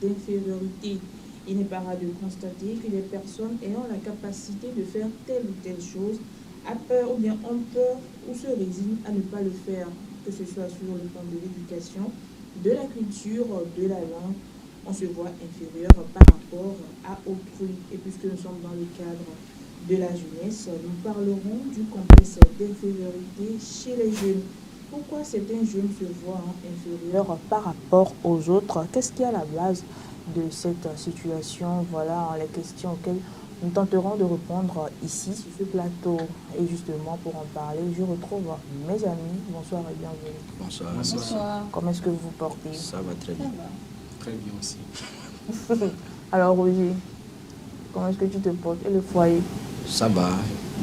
d'infériorité. Il n'est pas rare de constater que les personnes ayant la capacité de faire telle ou telle chose a peur ou bien ont peur ou se résignent à ne pas le faire, que ce soit sur le plan de l'éducation, de la culture, de la langue. On se voit inférieur par rapport à autrui. Et puisque nous sommes dans le cadre de la jeunesse, nous parlerons du complexe d'infériorité chez les jeunes. Pourquoi certains jeunes se voient inférieurs par rapport aux autres? Qu'est-ce qui est à la base de cette situation? Voilà les questions auxquelles nous tenterons de répondre ici sur ce plateau. Et justement, pour en parler, je retrouve mes amis. Bonsoir et bienvenue. Bonsoir. Bonsoir. Comment est-ce que vous vous portez? Ça va très bien. Très bien aussi. Alors Roger, comment est-ce que tu te portes? Et le foyer? Ça va.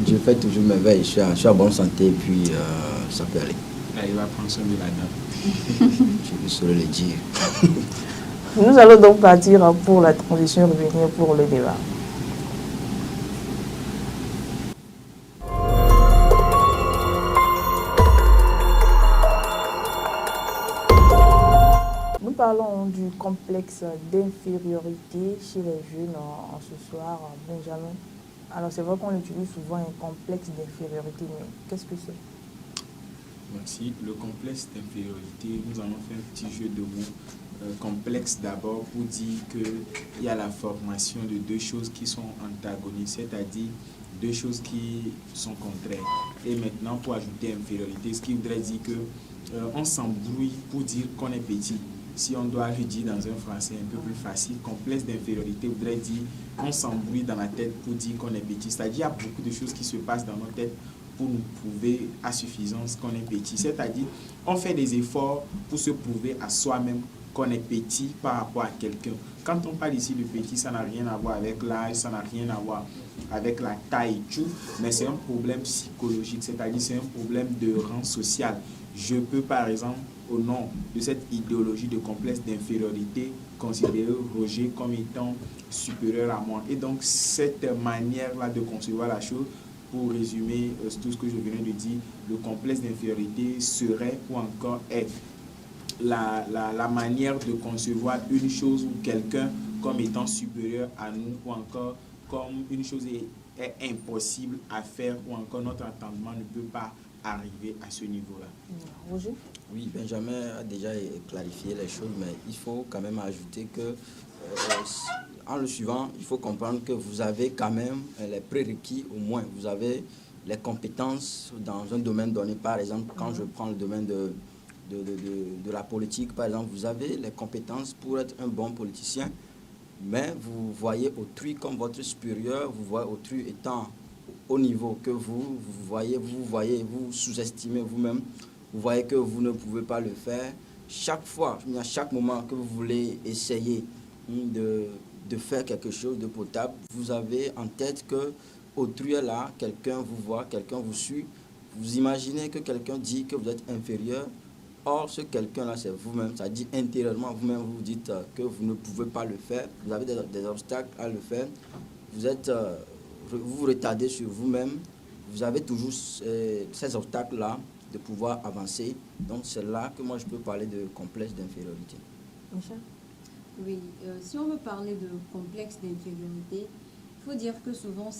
Je fais toujours mes veilles. Je suis en bonne santé et puis ça peut aller. Là, il va prendre soin de la dame. Je saurais le dire. Nous allons donc partir pour la transition et revenir pour le débat. Nous parlons du complexe d'infériorité chez les jeunes en ce soir, Benjamin. Alors c'est vrai qu'on utilise souvent un complexe d'infériorité, mais qu'est-ce que c'est? Merci. Le complexe d'infériorité, nous allons faire un petit jeu de mots. Complexe d'abord pour dire qu'il y a la formation de deux choses qui sont antagonistes, c'est-à-dire deux choses qui sont contraires. Et maintenant, pour ajouter infériorité, ce qui voudrait dire que on s'embrouille pour dire qu'on est petit. Si on doit le dire dans un français un peu plus facile, complexe d'infériorité voudrait dire qu'on s'embrouille dans la tête pour dire qu'on est petit. C'est-à-dire qu'il y a beaucoup de choses qui se passent dans nos têtes pour nous prouver à suffisance qu'on est petit. C'est-à-dire on fait des efforts pour se prouver à soi-même qu'on est petit par rapport à quelqu'un. Quand on parle ici de petit, ça n'a rien à voir avec l'âge, ça n'a rien à voir avec la taille et tout, mais c'est un problème psychologique, c'est-à-dire c'est un problème de rang social. Je peux par exemple, au nom de cette idéologie de complexe d'infériorité, considérer Roger comme étant supérieur à moi. Et donc cette manière-là de concevoir la chose, pour résumer tout ce que je venais de dire, le complexe d'infériorité serait ou encore est la manière de concevoir une chose ou quelqu'un comme étant supérieur à nous, ou encore comme une chose est impossible à faire, ou encore notre entendement ne peut pas arriver à ce niveau-là. Roger? Oui, Benjamin a déjà clarifié les choses, mais il faut quand même ajouter que en le suivant, il faut comprendre que vous avez quand même les prérequis, au moins vous avez les compétences dans un domaine donné. Par exemple, quand je prends le domaine de la politique, par exemple, vous avez les compétences pour être un bon politicien, mais vous voyez autrui comme votre supérieur, vous voyez autrui étant au niveau que vous vous sous-estimez vous-même, vous voyez que vous ne pouvez pas le faire. Chaque fois, à chaque moment que vous voulez essayer de faire quelque chose de potable, vous avez en tête que autrui est là, quelqu'un vous voit, quelqu'un vous suit, vous imaginez que quelqu'un dit que vous êtes inférieur. Or, ce quelqu'un-là, c'est vous-même. Ça dit intérieurement, vous-même, vous dites que vous ne pouvez pas le faire. Vous avez des obstacles à le faire. Vous vous retardez sur vous-même. Vous avez toujours ces obstacles-là de pouvoir avancer. Donc, c'est là que moi, je peux parler de complexe d'infériorité. Michel? Oui, si on veut parler de complexe d'infériorité, il faut dire que souvent,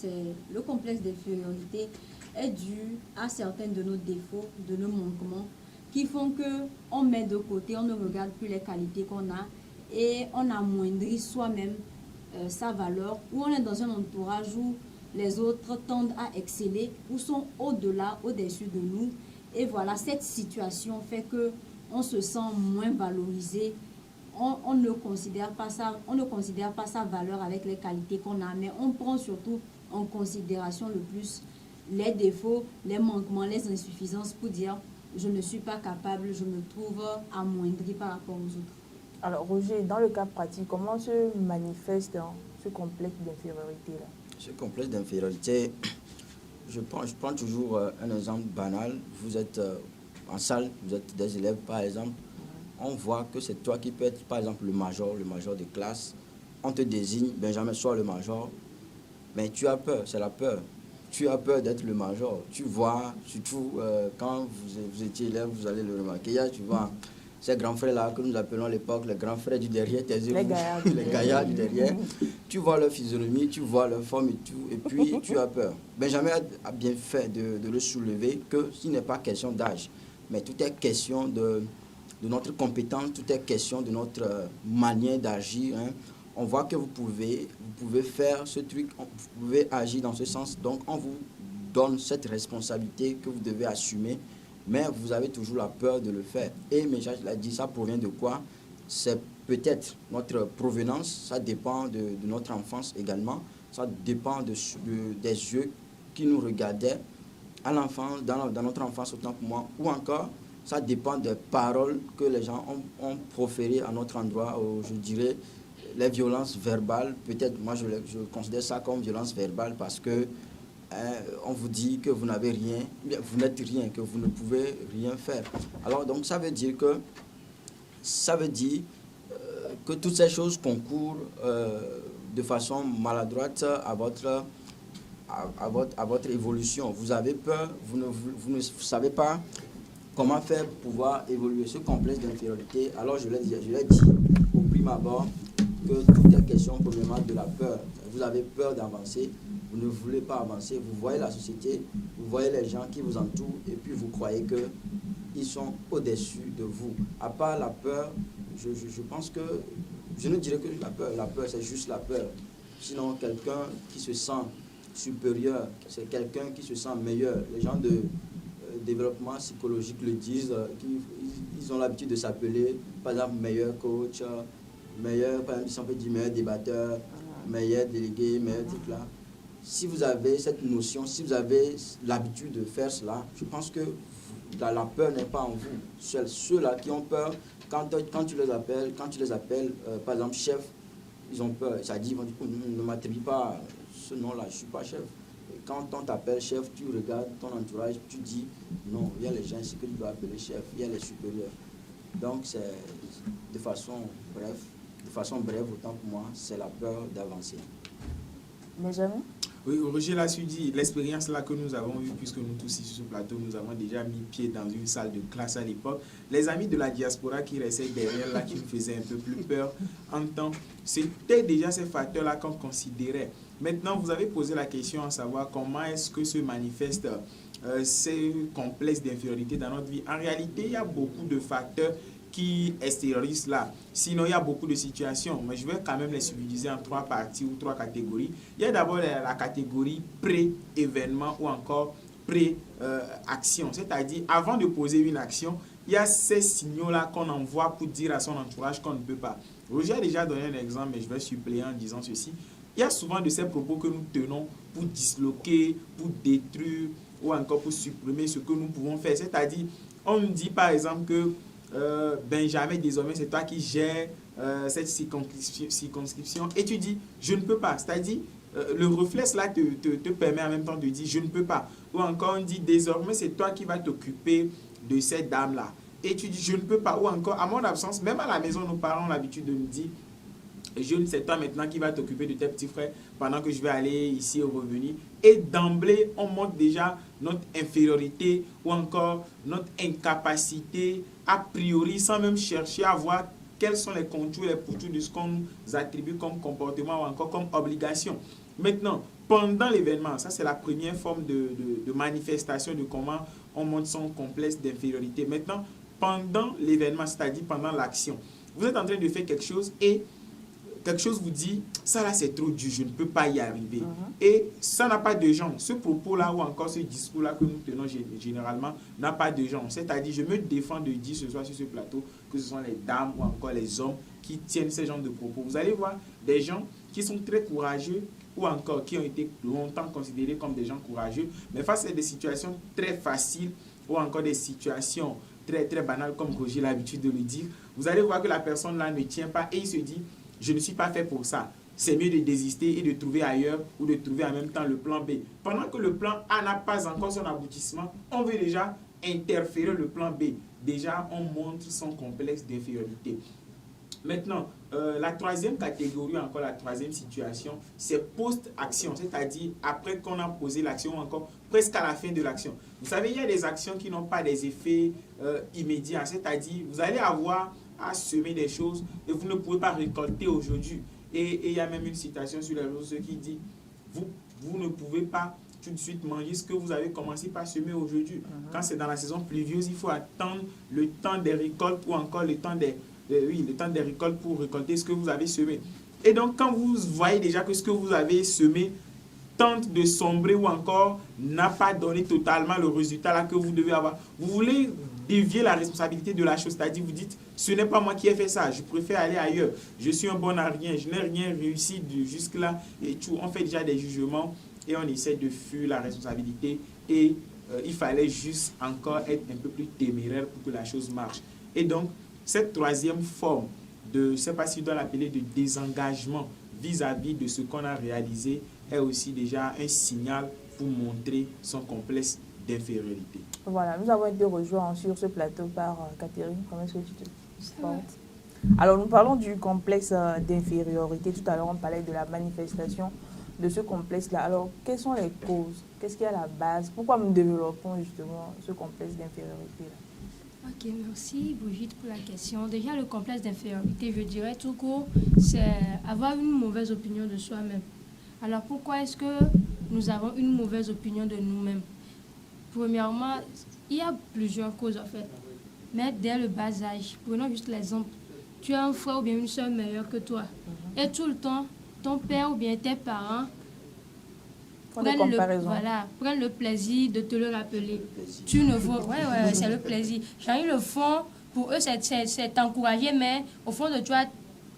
le complexe d'infériorité est dû à certains de nos défauts, de nos manquements, qui font qu'on met de côté, on ne regarde plus les qualités qu'on a et on amoindrit soi-même sa valeur, ou on est dans un entourage où les autres tendent à exceller ou sont au-delà, au-dessus de nous. Et voilà, cette situation fait qu'on se sent moins valorisé, on ne considère pas sa valeur avec les qualités qu'on a, mais on prend surtout en considération le plus les défauts, les manquements, les insuffisances pour dire je ne suis pas capable, je me trouve amoindri par rapport aux autres. Alors Roger, dans le cas pratique, comment se manifeste ce complexe d'infériorité-là? Ce complexe d'infériorité, je prends toujours un exemple banal. Vous êtes en salle, vous êtes des élèves par exemple, on voit que c'est toi qui peux être par exemple le major de classe. On te désigne, Benjamin, sois le major, mais tu as peur, c'est la peur. Tu as peur d'être le major. Tu vois, surtout quand vous étiez élève, vous allez le remarquer. Tu vois, ces grands frères-là que nous appelons à l'époque les grands frères du derrière, Les gaillards. les gaillards du derrière. Tu vois leur physionomie, tu vois leur forme et tout, et puis tu as peur. Benjamin a bien fait de le soulever que s'il n'est pas question d'âge, mais tout est question de notre compétence, tout est question de notre manière d'agir. Hein. On voit que vous pouvez faire ce truc, vous pouvez agir dans ce sens, donc on vous donne cette responsabilité que vous devez assumer, mais vous avez toujours la peur de le faire. Et Méchach l'a dit, ça provient de quoi? C'est peut-être notre provenance, ça dépend de notre enfance également, ça dépend des yeux qui nous regardaient à l'enfance, dans notre enfance autant que moi, ou encore ça dépend des paroles que les gens ont proférées à notre endroit, je dirais les violences verbales. Peut-être moi je considère ça comme violence verbale parce que on vous dit que vous n'avez rien, vous n'êtes rien, que vous ne pouvez rien faire. Alors donc ça veut dire que toutes ces choses concourent de façon maladroite à votre évolution. Vous avez peur, vous ne savez pas comment faire pour pouvoir évoluer. Ce complexe d'infériorité, alors je l'ai dit au prime abord que tout est question premièrement de la peur. Vous avez peur d'avancer, vous ne voulez pas avancer, vous voyez la société, vous voyez les gens qui vous entourent et puis vous croyez qu'ils sont au-dessus de vous. À part la peur, je pense que, je ne dirais que la peur c'est juste la peur. Sinon quelqu'un qui se sent supérieur, c'est quelqu'un qui se sent meilleur. Les gens de développement psychologique le disent, ils ont l'habitude de s'appeler par exemple meilleur coach, meilleur, par exemple, si on peut dire meilleur débatteur, meilleur délégué, meilleur type là. Si vous avez cette notion, si vous avez l'habitude de faire cela, je pense que la peur n'est pas en vous. Ceux-là qui ont peur, quand tu les appelles, par exemple chef, ils ont peur. Ça dit, ils vont dire, ne m'attribue pas ce nom-là, je ne suis pas chef. Et quand on t'appelle chef, tu regardes ton entourage, tu dis, non, il y a les gens ici que tu dois appeler chef, il y a les supérieurs. Donc c'est de façon brève, autant pour moi, c'est la peur d'avancer. Benjamin? Oui, Roger l'a su dit, l'expérience là que nous avons eue, puisque nous tous ici sur ce plateau, nous avons déjà mis pied dans une salle de classe à l'époque. Les amis de la diaspora qui restaient derrière là, qui nous faisaient un peu plus peur en temps, c'était déjà ces facteurs-là qu'on considérait. Maintenant, vous avez posé la question à savoir comment est-ce que se manifestent ces complexes d'infériorité dans notre vie. En réalité, il y a beaucoup de facteurs qui extériorisent là. Sinon, il y a beaucoup de situations, mais je vais quand même les subdiviser en 3 parties ou 3 catégories. Il y a d'abord la catégorie pré-événement ou encore pré-action, c'est-à-dire avant de poser une action, il y a ces signaux-là qu'on envoie pour dire à son entourage qu'on ne peut pas. Roger a déjà donné un exemple, mais je vais suppléer en disant ceci. Il y a souvent de ces propos que nous tenons pour disloquer, pour détruire ou encore pour supprimer ce que nous pouvons faire. C'est-à-dire, on nous dit par exemple que Benjamin, désormais, c'est toi qui gères cette circonscription et tu dis, je ne peux pas. C'est-à-dire, le réflexe là te permet en même temps de dire, je ne peux pas. Ou encore, on dit, désormais, c'est toi qui vas t'occuper de cette dame-là. Et tu dis, je ne peux pas. Ou encore, à mon absence, même à la maison, nos parents ont l'habitude de nous dire, jeune, c'est toi maintenant qui vas t'occuper de tes petits frères pendant que je vais aller ici au revenu. Et d'emblée, on montre déjà notre infériorité ou encore notre incapacité a priori sans même chercher à voir quels sont les contours et les pourtours de ce qu'on nous attribue comme comportement ou encore comme obligation. Maintenant, pendant l'événement, ça c'est la première forme de manifestation de comment on montre son complexe d'infériorité. Maintenant, pendant l'événement, c'est-à-dire pendant l'action, vous êtes en train de faire quelque chose et quelque chose vous dit, ça là c'est trop dur, je ne peux pas y arriver. Et ça n'a pas de genre. Ce propos-là ou encore ce discours-là que nous tenons généralement n'a pas de genre. C'est-à-dire, je me défends de dire ce soir sur ce plateau que ce sont les dames ou encore les hommes qui tiennent ce genre de propos. Vous allez voir des gens qui sont très courageux ou encore qui ont été longtemps considérés comme des gens courageux, mais face à des situations très faciles ou encore des situations très, très banales, comme Roger a l'habitude de le dire, vous allez voir que la personne là ne tient pas et il se dit, je ne suis pas fait pour ça. C'est mieux de désister et de trouver ailleurs ou de trouver en même temps le plan B. Pendant que le plan A n'a pas encore son aboutissement, on veut déjà interférer le plan B. Déjà, on montre son complexe d'infériorité. Maintenant, la troisième catégorie, encore la troisième situation, c'est post-action, c'est-à-dire après qu'on a posé l'action ou encore presque à la fin de l'action. Vous savez, il y a des actions qui n'ont pas des effets immédiats, c'est-à-dire vous allez avoir à semer des choses et vous ne pouvez pas récolter aujourd'hui. Et il y a même une citation sur les réseaux sociaux qui dit, vous ne pouvez pas tout de suite manger ce que vous avez commencé par semer aujourd'hui. Quand c'est dans la saison pluvieuse, il faut attendre le temps des récoltes ou encore le temps des récoltes pour récolter ce que vous avez semé. Et donc, quand vous voyez déjà que ce que vous avez semé tente de sombrer ou encore n'a pas donné totalement le résultat là que vous devez avoir, vous voulez dévier la responsabilité de la chose, c'est-à-dire vous dites, ce n'est pas moi qui ai fait ça, je préfère aller ailleurs, je suis un bon à rien, je n'ai rien réussi jusque-là, et tout. On fait déjà des jugements et on essaie de fuir la responsabilité et il fallait juste encore être un peu plus téméraire pour que la chose marche. Et donc, cette troisième forme de, je ne sais pas si je dois l'appeler de désengagement vis-à-vis de ce qu'on a réalisé, est aussi déjà un signal pour montrer son complexe d'infériorité. Voilà, nous avons été rejoints sur ce plateau par Catherine. Comment est-ce que tu te portes? Alors, nous parlons du complexe d'infériorité. Tout à l'heure, on parlait de la manifestation de ce complexe-là. Alors, quelles sont les causes? Qu'est-ce qui est à la base? Pourquoi nous développons justement ce complexe d'infériorité-là? Ok, merci Brigitte pour la question. Déjà, le complexe d'infériorité, je dirais tout court, c'est avoir une mauvaise opinion de soi-même. Alors, pourquoi est-ce que nous avons une mauvaise opinion de nous-mêmes? Premièrement, il y a plusieurs causes en fait. Mais dès le bas âge, prenons juste l'exemple, tu as un frère ou bien une soeur meilleure que toi. Et tout le temps, ton père ou bien tes parents prennent le plaisir de te le rappeler. Tu ne vois, ouais, c'est le plaisir. Genre, ils le font, pour eux, c'est t'encourager, mais au fond de toi,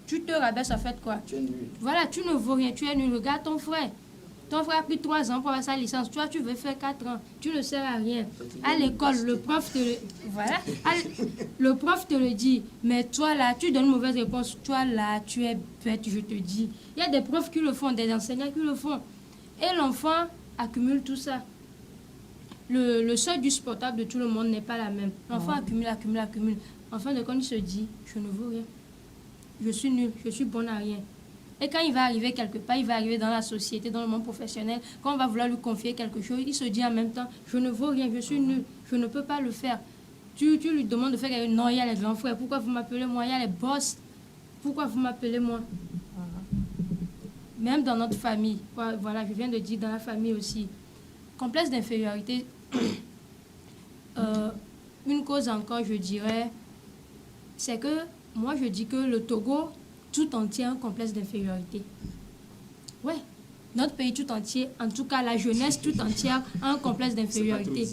tu te rabaisses en fait quoi. Tu es nul. Voilà, tu ne vaux rien, tu es nul. Regarde ton frère. Ton frère a pris 3 ans pour avoir sa licence. Toi, tu veux faire 4 ans. Tu ne sers à rien. À l'école, le prof te le dit. Mais toi, là, tu donnes une mauvaise réponse. Toi, là, tu es bête, je te dis. Il y a des profs qui le font, des enseignants qui le font. Et l'enfant accumule tout ça. Le seuil du supportable de tout le monde n'est pas la même. L'enfant accumule. En fin de compte, il se dit, je ne vaux rien. Je suis nul, je suis bon à rien. Et quand il va arriver quelque part, il va arriver dans la société, dans le monde professionnel, quand on va vouloir lui confier quelque chose, il se dit en même temps, je ne vaux rien, je suis nul, je ne peux pas le faire. Tu lui demandes de faire quelque chose. Non, il y a les grands frères, pourquoi vous m'appelez moi? Il y a les boss, pourquoi vous m'appelez moi? Même dans notre famille, voilà, je viens de dire dans la famille aussi. Complexe d'infériorité, une cause encore, je dirais, c'est que moi je dis que le Togo tout entier a un complexe d'infériorité. Ouais, notre pays tout entier, en tout cas la jeunesse tout entière a un complexe d'infériorité.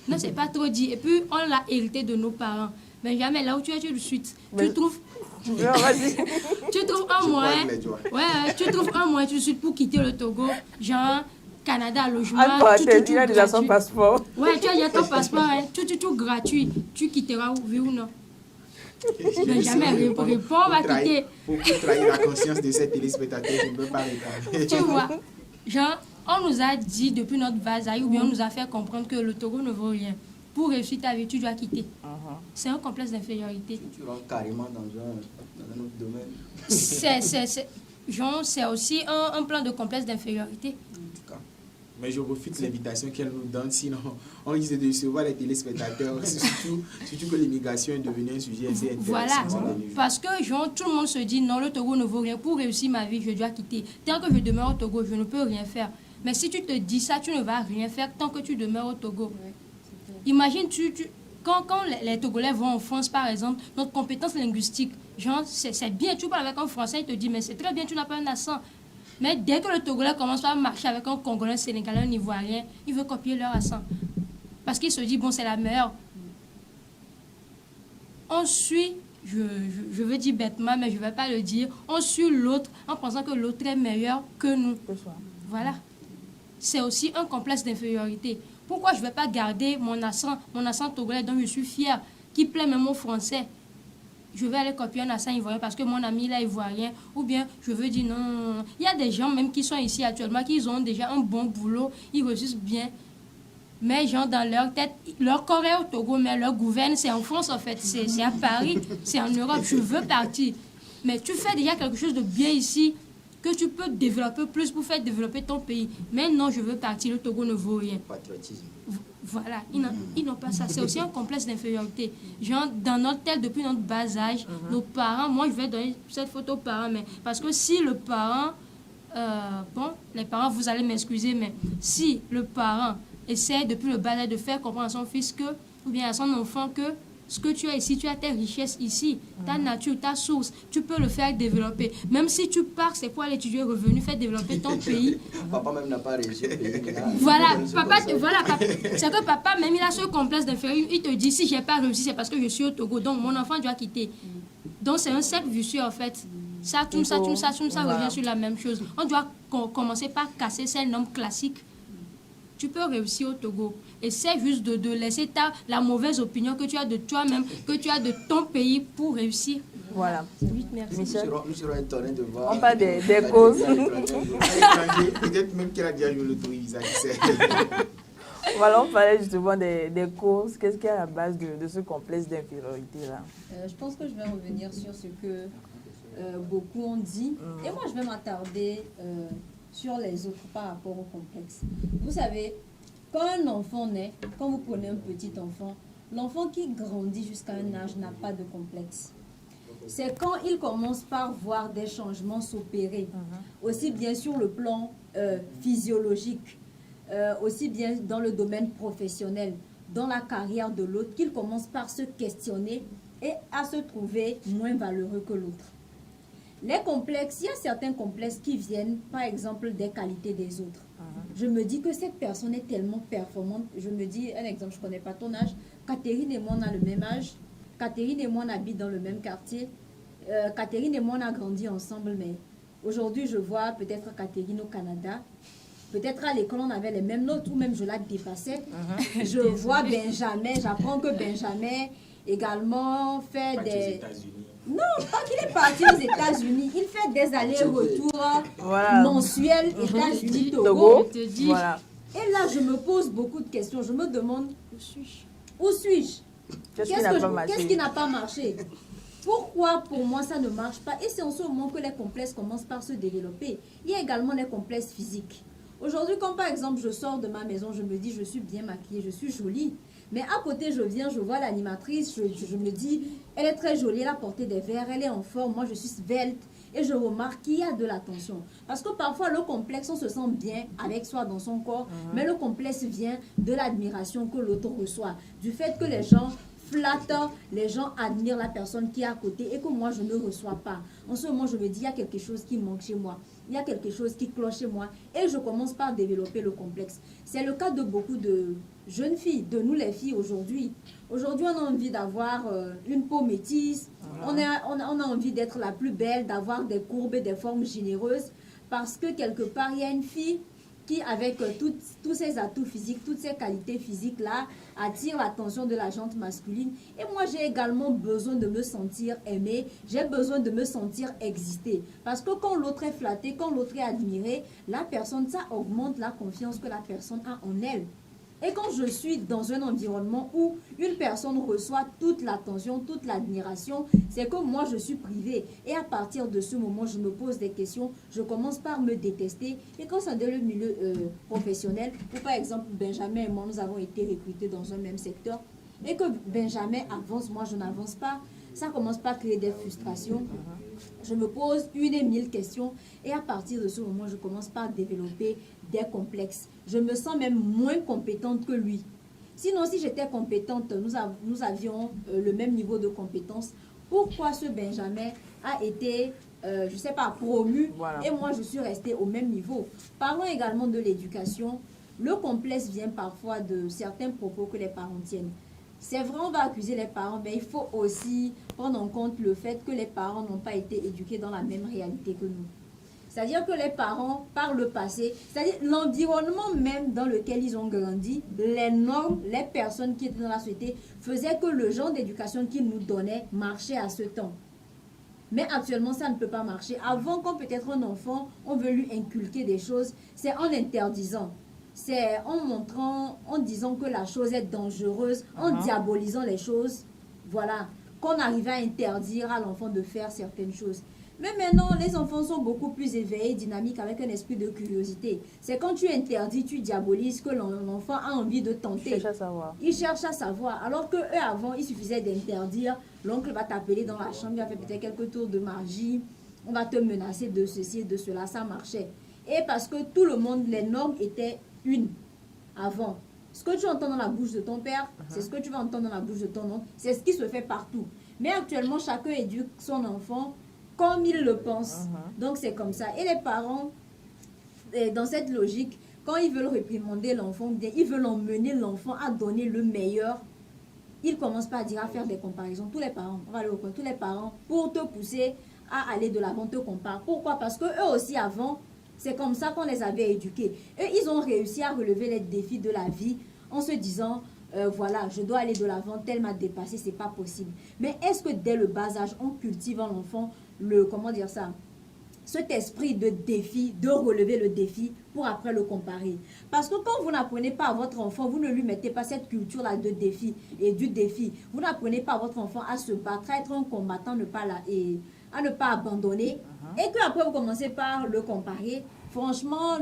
Non, c'est pas trop dit. Et puis on l'a hérité de nos parents. Mais jamais là où tu es tout de suite, tu trouves un moyen. Ouais, tu trouves un moyen tout de suite pour quitter le Togo, genre Canada, logement, tu as déjà son passeport. Ouais, tu as déjà ton passeport, hein, tout gratuit. Tu quitteras oui ou non? Mais jamais répond, va quitter. Pour trahir la conscience de ces téléspectateurs, je ne peux pas répondre. Tu vois, genre, on nous a dit depuis notre bas âge, ou bien on nous a fait comprendre que le Togo ne vaut rien. Pour réussir ta vie, tu dois quitter. C'est un complexe d'infériorité. Tu rentres carrément dans un autre domaine. C'est aussi un plan de complexe d'infériorité. Mais je refuse l'invitation qu'elle nous donne, sinon on risque de recevoir les téléspectateurs, surtout que l'immigration est devenue un sujet assez intéressant. Voilà, parce que genre, tout le monde se dit non, le Togo ne vaut rien, pour réussir ma vie, je dois quitter. Tant que je demeure au Togo, je ne peux rien faire. Mais si tu te dis ça, tu ne vas rien faire tant que tu demeures au Togo. Imagine, quand les Togolais vont en France, par exemple, notre compétence linguistique, genre, c'est bien, tu parles avec un Français, il te dit, mais c'est très bien, tu n'as pas un accent. Mais dès que le Togolais commence à marcher avec un Congolais, Sénégalais, un Ivoirien, il veut copier leur accent. Parce qu'il se dit, bon, c'est la meilleure. On suit, je veux dire bêtement, mais je ne vais pas le dire, on suit l'autre en pensant que l'autre est meilleur que nous. Voilà. C'est aussi un complexe d'infériorité. Pourquoi je ne vais pas garder mon accent togolais dont je suis fière, qui plaît même aux Français? Je vais aller copier un accent ivoirien parce que mon ami là est ivoirien, ou bien je veux dire non. Il y a des gens même qui sont ici actuellement, qui ont déjà un bon boulot, ils réussissent bien, mais genre dans leur tête, leur corps est au Togo, mais leur gouverne c'est en France en fait, c'est à Paris, c'est en Europe, je veux partir. Mais tu fais déjà quelque chose de bien ici que tu peux développer plus pour faire développer ton pays. Mais non, je veux partir, le Togo ne vaut rien. Patriotisme. Voilà, ils n'ont pas ça. C'est aussi un complexe d'infériorité. Genre, dans notre tête, depuis notre bas âge, nos parents, moi je vais donner cette photo aux parents, mais parce que si le parent, bon, les parents, vous allez m'excuser, mais si le parent essaie depuis le bas âge de faire comprendre à son fils que, ou bien à son enfant que ce que tu as ici, tu as tes richesses ici, ta nature, ta source, tu peux le faire développer. Même si tu pars, c'est pour aller étudier revenu, faire développer ton pays. Papa même n'a pas réussi au pays. Voilà, c'est que papa, même il a ce complexe d'infériorité, il te dit, si je n'ai pas réussi, c'est parce que je suis au Togo, donc mon enfant doit quitter. Donc c'est un cercle vicieux en fait. Ça revient sur la même chose. On doit commencer par casser ces normes classiques. Tu peux réussir au Togo. Essaie juste de laisser la mauvaise opinion que tu as de toi-même, que tu as de ton pays pour réussir. Voilà. Oui, merci. Michel, Nous serons étonnés de voir. on parle des causes. Peut-être même qu'il a déjà joué le tourisme. Voilà, on parlait justement des causes. Qu'est-ce qui est à la base de ce complexe d'infériorité-là? Je pense que je vais revenir sur ce que beaucoup ont dit. Et moi, je vais m'attarder sur les autres par rapport au complexe. Vous savez, quand un enfant naît, quand vous prenez un petit enfant, l'enfant qui grandit jusqu'à un âge n'a pas de complexe. C'est quand il commence par voir des changements s'opérer, aussi bien sur le plan physiologique, aussi bien dans le domaine professionnel, dans la carrière de l'autre, qu'il commence par se questionner et à se trouver moins valeureux que l'autre. Les complexes, il y a certains complexes qui viennent, par exemple, des qualités des autres. Je me dis que cette personne est tellement performante. Je me dis, un exemple, je ne connais pas ton âge. Catherine et moi, on a le même âge. Catherine et moi, on habite dans le même quartier. Catherine et moi, on a grandi ensemble, mais aujourd'hui, je vois peut-être Catherine au Canada. Peut-être à l'école, on avait les mêmes notes, ou même je la dépassais. Je vois Benjamin, j'apprends que Benjamin également fait des... Non, pas qu'il est parti aux États-Unis. Il fait des allers-retours mensuels États-Unis-Togo. Voilà. Et là, je me pose beaucoup de questions. Je me demande, où suis-je? Qu'est-ce qui n'a pas marché? Pourquoi pour moi ça ne marche pas? Et c'est en ce moment que les complexes commencent par se développer. Il y a également les complexes physiques. Aujourd'hui, quand par exemple je sors de ma maison, je me dis je suis bien maquillée, je suis jolie. Mais à côté, je viens, je vois l'animatrice, je me dis, elle est très jolie, elle a porté des verres, elle est en forme, moi je suis svelte. Et je remarque qu'il y a de la tension. Parce que parfois, le complexe, on se sent bien avec soi dans son corps, mais le complexe vient de l'admiration que l'autre reçoit. Du fait que les gens flattent, les gens admirent la personne qui est à côté et que moi, je ne reçois pas. En ce moment, je me dis, il y a quelque chose qui manque chez moi. Il y a quelque chose qui cloche chez moi. Et je commence par développer le complexe. C'est le cas de beaucoup de jeunes filles, de nous les filles aujourd'hui. Aujourd'hui, on a envie d'avoir une peau métisse. Voilà. On a envie d'être la plus belle, d'avoir des courbes et des formes généreuses. Parce que quelque part, il y a une fille qui, avec tous ses atouts physiques, toutes ses qualités physiques-là, attire l'attention de la gente masculine. Et moi, j'ai également besoin de me sentir aimée. J'ai besoin de me sentir exister. Parce que quand l'autre est flatté, quand l'autre est admiré, la personne, ça augmente la confiance que la personne a en elle. Et quand je suis dans un environnement où une personne reçoit toute l'attention, toute l'admiration, c'est que moi je suis privée. Et à partir de ce moment, je me pose des questions, je commence par me détester. Et quand c'est dans le milieu professionnel, ou par exemple Benjamin et moi, nous avons été recrutés dans un même secteur, et que Benjamin avance, moi je n'avance pas, ça commence par créer des frustrations. Je me pose 1 et 1000 questions et à partir de ce moment, je commence par développer des complexes. Je me sens même moins compétente que lui. Sinon, si j'étais compétente, nous avions le même niveau de compétence. Pourquoi ce Benjamin a été, je ne sais pas, promu et moi je suis restée au même niveau? Parlons également de l'éducation. Le complexe vient parfois de certains propos que les parents tiennent. C'est vrai, on va accuser les parents, mais il faut aussi prendre en compte le fait que les parents n'ont pas été éduqués dans la même réalité que nous. C'est-à-dire que les parents, par le passé, c'est-à-dire l'environnement même dans lequel ils ont grandi, les normes, les personnes qui étaient dans la société, faisaient que le genre d'éducation qu'ils nous donnaient marchait à ce temps. Mais actuellement, ça ne peut pas marcher. Avant, quand peut-être un enfant, on veut lui inculquer des choses, c'est en interdisant. C'est en montrant, en disant que la chose est dangereuse, en diabolisant les choses. Voilà. qu'on arrivait à interdire à l'enfant de faire certaines choses. Mais maintenant, les enfants sont beaucoup plus éveillés, dynamiques, avec un esprit de curiosité. C'est quand tu interdis, tu diabolises que l'enfant a envie de tenter. Il cherche à savoir. Il cherche à savoir. Alors que eux, avant, il suffisait d'interdire. L'oncle va t'appeler dans la chambre, il va faire peut-être quelques tours de magie. On va te menacer de ceci et de cela. Ça marchait. Et parce que tout le monde, les normes étaient une avant. Ce que tu entends dans la bouche de ton père, c'est ce que tu vas entendre dans la bouche de ton oncle. C'est ce qui se fait partout. Mais actuellement, chacun éduque son enfant comme il le pense. Donc, c'est comme ça. Et les parents, dans cette logique, quand ils veulent réprimander l'enfant, ils veulent emmener l'enfant à donner le meilleur, ils commencent pas à dire, à faire des comparaisons. Tous les parents, on va aller au point, tous les parents, pour te pousser à aller de l'avant, te comparent. Pourquoi? Parce que eux aussi, avant, c'est comme ça qu'on les avait éduqués. Eux, ils ont réussi à relever les défis de la vie en se disant, voilà, je dois aller de l'avant, tel m'a dépassé, c'est pas possible. Mais est-ce que dès le bas âge, on cultive en l'enfant comment dire ça, cet esprit de défi, de relever le défi pour après le comparer? Parce que quand vous n'apprenez pas à votre enfant, vous ne lui mettez pas cette culture-là de défi et du défi. Vous n'apprenez pas à votre enfant à se battre, à être un combattant, à ne pas abandonner. Et que après vous commencez par le comparer, franchement,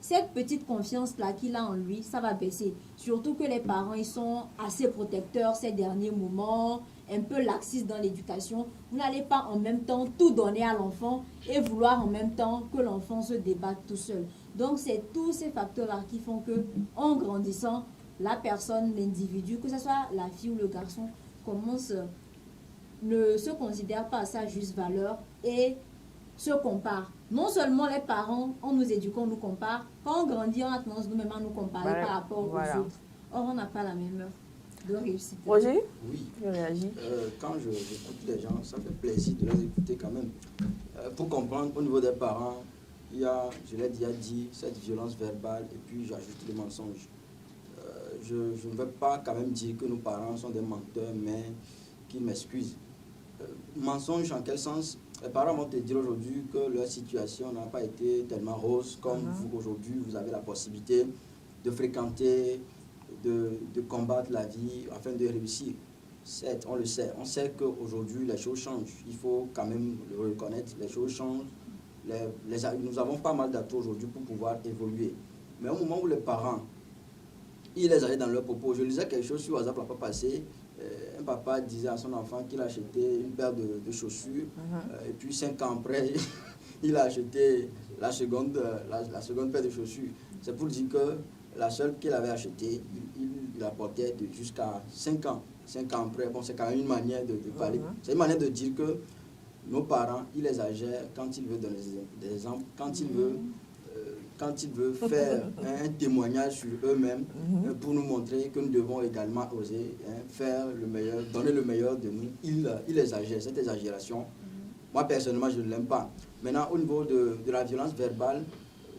cette petite confiance-là qu'il a en lui, ça va baisser. Surtout que les parents, ils sont assez protecteurs ces derniers moments, un peu laxistes dans l'éducation. Vous n'allez pas en même temps tout donner à l'enfant et vouloir en même temps que l'enfant se débatte tout seul. Donc, c'est tous ces facteurs-là qui font que, en grandissant, la personne, l'individu, que ce soit la fille ou le garçon, ne se considère pas à sa juste valeur et se compare. Non seulement les parents, en nous éduquant, nous compare. Quand on grandit, on a tendance nous-mêmes à nous comparer par rapport aux autres. Or, on n'a pas la même heure de réussite. Roger? Oui. Je réagis. Quand j'écoute les gens, ça fait plaisir de les écouter quand même. Pour comprendre, au niveau des parents, il y a, je l'ai déjà dit, cette violence verbale et puis j'ajoute les mensonges. Je ne veux pas quand même dire que nos parents sont des menteurs, mais qu'ils m'excusent. Mensonge en quel sens? Les parents vont te dire aujourd'hui que leur situation n'a pas été tellement rose comme vous aujourd'hui, vous avez la possibilité de fréquenter, de combattre la vie afin de réussir. Certes, on le sait. On sait qu'aujourd'hui, les choses changent. Il faut quand même le reconnaître. Les choses changent. Nous avons pas mal d'atouts aujourd'hui pour pouvoir évoluer. Mais au moment où les parents, ils les allaient dans leurs propos, je lisais quelque chose sur WhatsApp, pas passé. Un papa disait à son enfant qu'il a acheté une paire de chaussures et puis 5 ans après, il a acheté la seconde paire de chaussures. C'est pour dire que la seule qu'il avait achetée, il la portait jusqu'à 5 ans. 5 ans après, bon, c'est quand même une manière de parler. C'est une manière de dire que nos parents, ils exagèrent quand ils veulent donner des exemples, quand ils veulent faire un témoignage sur eux-mêmes pour nous montrer que nous devons également oser faire le meilleur, donner le meilleur de nous. Ils exagèrent, cette exagération. Moi, personnellement, je ne l'aime pas. Maintenant, au niveau de la violence verbale,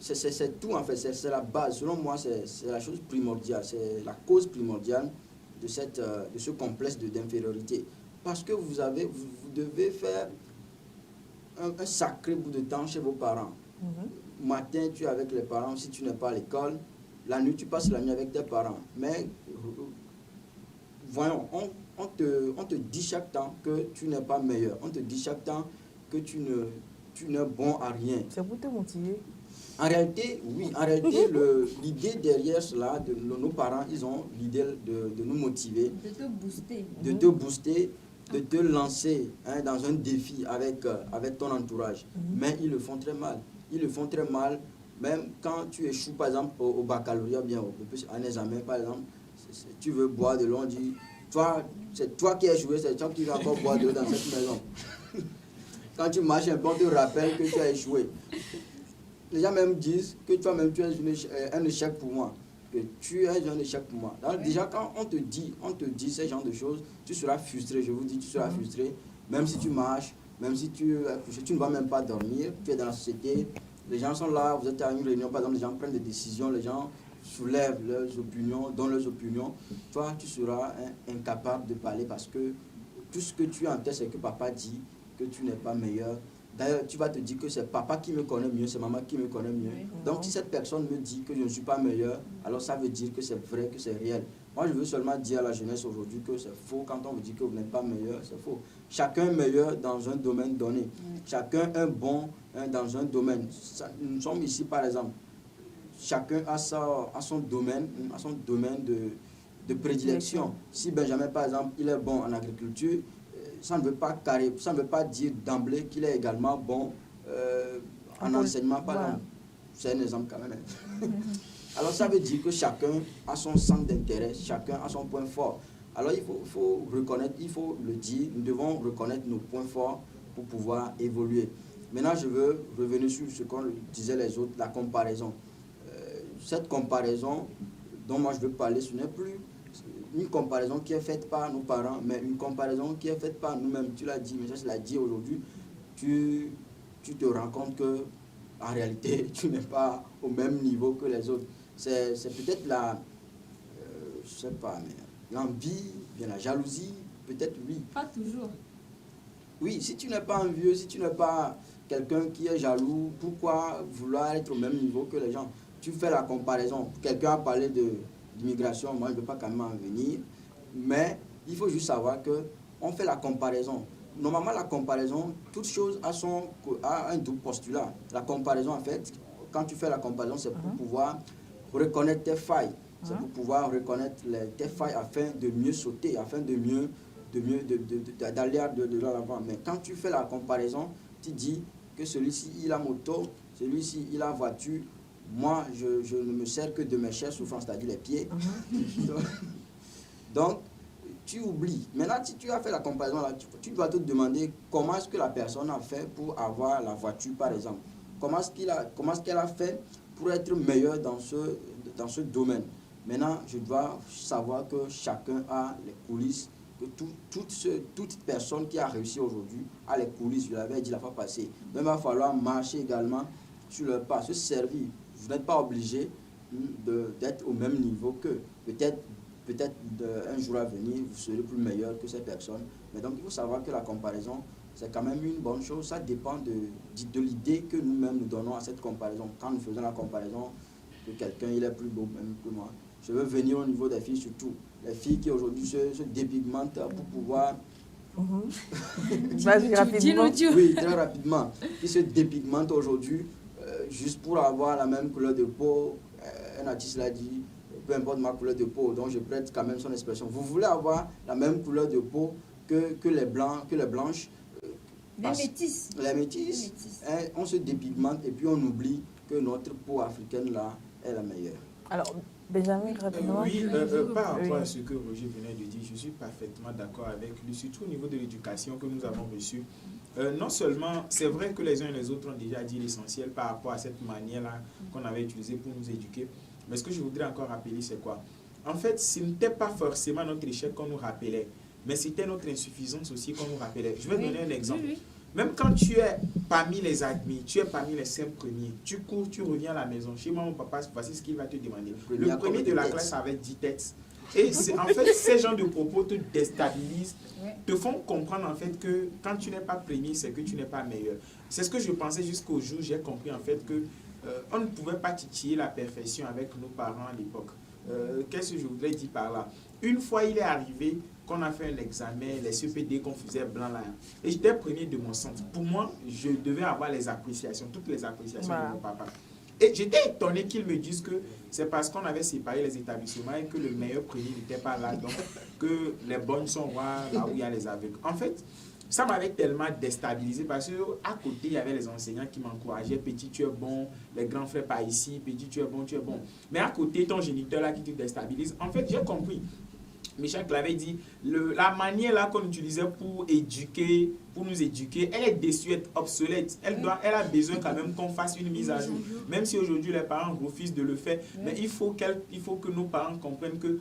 c'est tout en fait, c'est la base. Selon moi, c'est la chose primordiale, c'est la cause primordiale de ce complexe d'infériorité. Parce que vous devez faire un sacré bout de temps chez vos parents. Matin, tu es avec les parents, si tu n'es pas à l'école. La nuit, tu passes la nuit avec tes parents. Mais, voyons, on te dit chaque temps que tu n'es pas meilleur. On te dit chaque temps que tu n'es bon à rien. C'est pour te motiver. En réalité, oui. En réalité, l'idée derrière cela, nos parents, ils ont l'idée de nous motiver. De te booster. De te booster, de te lancer dans un défi avec ton entourage. Mais ils le font très mal. Ils le font très mal, même quand tu échoues, par exemple, au baccalauréat, bien, en examen, par exemple, tu veux boire de l'eau, on dit, c'est toi qui as échoué, c'est toi qui vas encore boire de l'eau dans cette maison. Quand tu marches un peu, on te rappelle que tu as échoué. Les gens même disent que toi-même, tu es un échec pour moi, que tu es un échec pour moi. Donc, déjà, quand on te dit ce genre de choses, tu seras frustré, je vous dis, tu seras frustré, même si tu marches, même si tu ne vas même pas dormir, tu es dans la société, les gens sont là, vous êtes à une réunion, par exemple, les gens prennent des décisions, les gens soulèvent leurs opinions, donnent leurs opinions. Toi, tu seras incapable de parler parce que tout ce que tu as en tête, c'est que papa dit que tu n'es pas meilleur. D'ailleurs, tu vas te dire que c'est papa qui me connaît mieux, c'est maman qui me connaît mieux. Donc, si cette personne me dit que je ne suis pas meilleur, alors ça veut dire que c'est vrai, que c'est réel. Moi, je veux seulement dire à la jeunesse aujourd'hui que c'est faux. Quand on vous dit que vous n'êtes pas meilleur, c'est faux. Chacun est meilleur dans un domaine donné. Chacun est bon dans un domaine. Nous sommes ici, par exemple. Chacun a son domaine de prédilection. Si Benjamin, par exemple, il est bon en agriculture, ça ne veut pas dire d'emblée qu'il est également bon en enseignement, par exemple. C'est un exemple quand même. Alors ça veut dire que chacun a son centre d'intérêt, chacun a son point fort. Alors il faut reconnaître, il faut le dire, nous devons reconnaître nos points forts pour pouvoir évoluer. Maintenant, je veux revenir sur ce qu'on disait les autres, la comparaison. Cette comparaison dont moi je veux parler, ce n'est plus une comparaison qui est faite par nos parents, mais une comparaison qui est faite par nous-mêmes. Tu l'as dit, mais ça je l'ai dit aujourd'hui, tu te rends compte que en réalité, tu n'es pas au même niveau que les autres. C'est peut-être je sais pas, mais l'envie, bien la jalousie, peut-être oui. Pas toujours. Oui, si tu n'es pas envieux, si tu n'es pas quelqu'un qui est jaloux, pourquoi vouloir être au même niveau que les gens? Tu fais la comparaison. Quelqu'un a parlé d'immigration, moi je ne veux pas quand même en venir, mais il faut juste savoir qu'on fait la comparaison. Normalement, la comparaison, toute chose a un double postulat. La comparaison, en fait, quand tu fais la comparaison, c'est pour pouvoir reconnaître tes failles. C'est pour pouvoir reconnaître tes failles afin de mieux sauter, afin d'aller de l'avant. Mais quand tu fais la comparaison, tu dis que celui-ci, il a moto, celui-ci, il a voiture. Moi, je ne me sers que de mes chères souffrances, c'est-à-dire les pieds. Donc, tu oublies. Maintenant, si tu as fait la comparaison, là, tu dois te demander comment est-ce que la personne a fait pour avoir la voiture, par exemple. Comment est-ce qu'elle a fait pour être meilleure dans ce domaine. Maintenant, je dois savoir que chacun a les coulisses, que toute personne qui a réussi aujourd'hui a les coulisses, je l'avais dit la fois passée. Donc, il va falloir marcher également sur leur pas, se servir. Vous n'êtes pas obligé d'être au même niveau qu'eux. Peut-être un jour à venir, vous serez plus meilleur que ces personnes. Mais donc, il faut savoir que la comparaison, c'est quand même une bonne chose. Ça dépend de l'idée que nous-mêmes nous donnons à cette comparaison. Quand nous faisons la comparaison, que quelqu'un il est plus beau même que moi. Je veux venir au niveau des filles surtout. Les filles qui aujourd'hui se dépigmentent pour pouvoir... Vas-y, rapidement. Oui, très rapidement. Qui se dépigmentent aujourd'hui juste pour avoir la même couleur de peau. Un artiste l'a dit, peu importe ma couleur de peau, donc je prête quand même son expression. Vous voulez avoir la même couleur de peau que les blancs, que les blanches. Les métis. Les métis. On se dépigmente et puis on oublie que notre peau africaine là est la meilleure. Alors, Benjamin, rapidement. Oui, par rapport à ce que Roger venait de dire, je suis parfaitement d'accord avec lui, surtout au niveau de l'éducation que nous avons reçue. Non seulement, c'est vrai que les uns et les autres ont déjà dit l'essentiel par rapport à cette manière-là qu'on avait utilisée pour nous éduquer, mais ce que je voudrais encore rappeler, c'est quoi? En fait, ce n'était pas forcément notre échec qu'on nous rappelait, mais c'était notre insuffisance aussi qu'on nous rappelait. Je vais donner un exemple. Même quand tu es parmi les admis, tu es parmi les 5 premiers, tu cours, tu reviens à la maison. Chez moi, mon papa, voici ce qu'il va te demander. Le premier de la classe avait 10 têtes. Et en fait, ces genres de propos te déstabilisent, te font comprendre en fait que quand tu n'es pas premier, c'est que tu n'es pas meilleur. C'est ce que je pensais jusqu'au jour où j'ai compris en fait que on ne pouvait pas titiller la perfection avec nos parents à l'époque. Qu'est-ce que je voudrais dire par là? Une fois, il est arrivé qu'on a fait un examen, les CPD qu'on faisait blanc là, et j'étais premier de mon centre. Pour moi, je devais avoir les appréciations, toutes les appréciations de mon papa. Et j'étais étonné qu'ils me disent que c'est parce qu'on avait séparé les établissements et que le meilleur premier n'était pas là, donc que les bonnes sont là où il y a les aveugles. En fait, ça m'avait tellement déstabilisé parce qu'à côté, il y avait les enseignants qui m'encourageaient. Petit, tu es bon. Les grands frères par ici. Petit, tu es bon, tu es bon. Mais à côté, ton géniteur là qui te déstabilise. En fait, j'ai compris. Michel l'avait dit, la manière là qu'on utilisait pour éduquer, pour nous éduquer, elle est désuète, obsolète. Elle a besoin quand même qu'on fasse une mise à jour. Même si aujourd'hui les parents refusent de le faire, mais il faut que nos parents comprennent que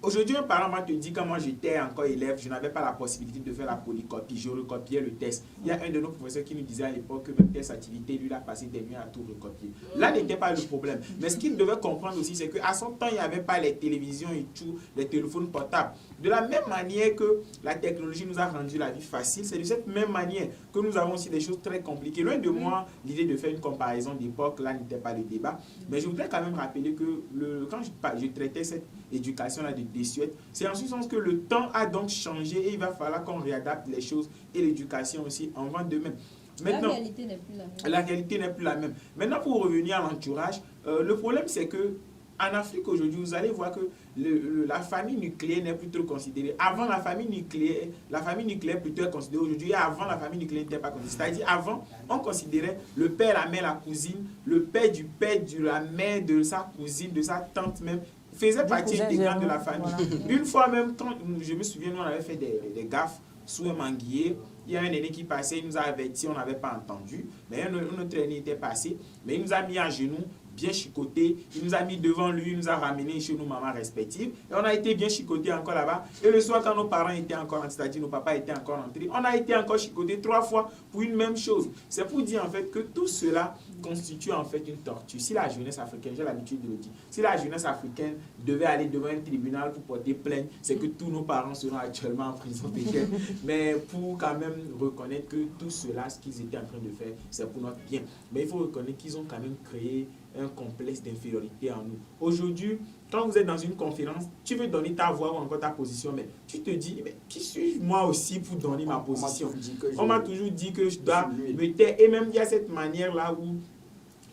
aujourd'hui, un parent m'a dit, quand moi j'étais encore élève, je n'avais pas la possibilité de faire la polycopie, je recopiais le test. Il y a un de nos professeurs qui nous disait à l'époque que même test activité, lui, il a passé des nuits à tout recopier. Là n'était pas le problème. Mais ce qu'il devait comprendre aussi, c'est qu'à son temps, il n'y avait pas les télévisions et tout, les téléphones portables. De la même manière que la technologie nous a rendu la vie facile, c'est de cette même manière que nous avons aussi des choses très compliquées. Loin de moi, l'idée de faire une comparaison d'époque, là n'était pas le débat. Mais je voudrais quand même rappeler que quand je traitais éducation là de désuète. C'est en ce sens que le temps a donc changé et il va falloir qu'on réadapte les choses et l'éducation aussi en vent de même. Maintenant, la réalité n'est plus la même. La réalité n'est plus la même. Maintenant, pour revenir à l'entourage, le problème c'est que en Afrique aujourd'hui, vous allez voir que la famille nucléaire n'est plus trop considérée. Avant, la famille nucléaire plutôt est considérée aujourd'hui. Et avant, la famille nucléaire n'était pas considérée. C'est-à-dire, avant, on considérait le père, la mère, la cousine, le père, de la mère, de sa cousine, de sa tante même, faisait partie intégrante de la famille. Voilà. Une fois même, quand je me souviens, nous on avait fait des gaffes sous un manguier. Il y a un aîné qui passait, il nous a averti, on n'avait pas entendu. Mais un autre aîné était passé, mais il nous a mis à genoux, bien chicoté, il nous a mis devant lui, il nous a ramené chez nos mamans respectives, et on a été bien chicoté encore là-bas. Et le soir, quand nos parents étaient encore entrés, c'est-à-dire nos papas étaient encore entrés, on a été encore chicoté 3 fois pour une même chose. C'est pour dire en fait que tout cela constitue en fait une torture. Si la jeunesse africaine, j'ai l'habitude de le dire, si la jeunesse africaine devait aller devant un tribunal pour porter plainte, c'est que tous nos parents seront actuellement en prison peut-être. Mais pour quand même reconnaître que tout cela, ce qu'ils étaient en train de faire, c'est pour notre bien. Mais il faut reconnaître qu'ils ont quand même créé un complexe d'infériorité en nous. Aujourd'hui, quand vous êtes dans une conférence, tu veux donner ta voix ou encore ta position, mais tu te dis, mais qui suis-je moi aussi pour donner ma position? On m'a toujours dit que je dois me taire. Et même il y a cette manière-là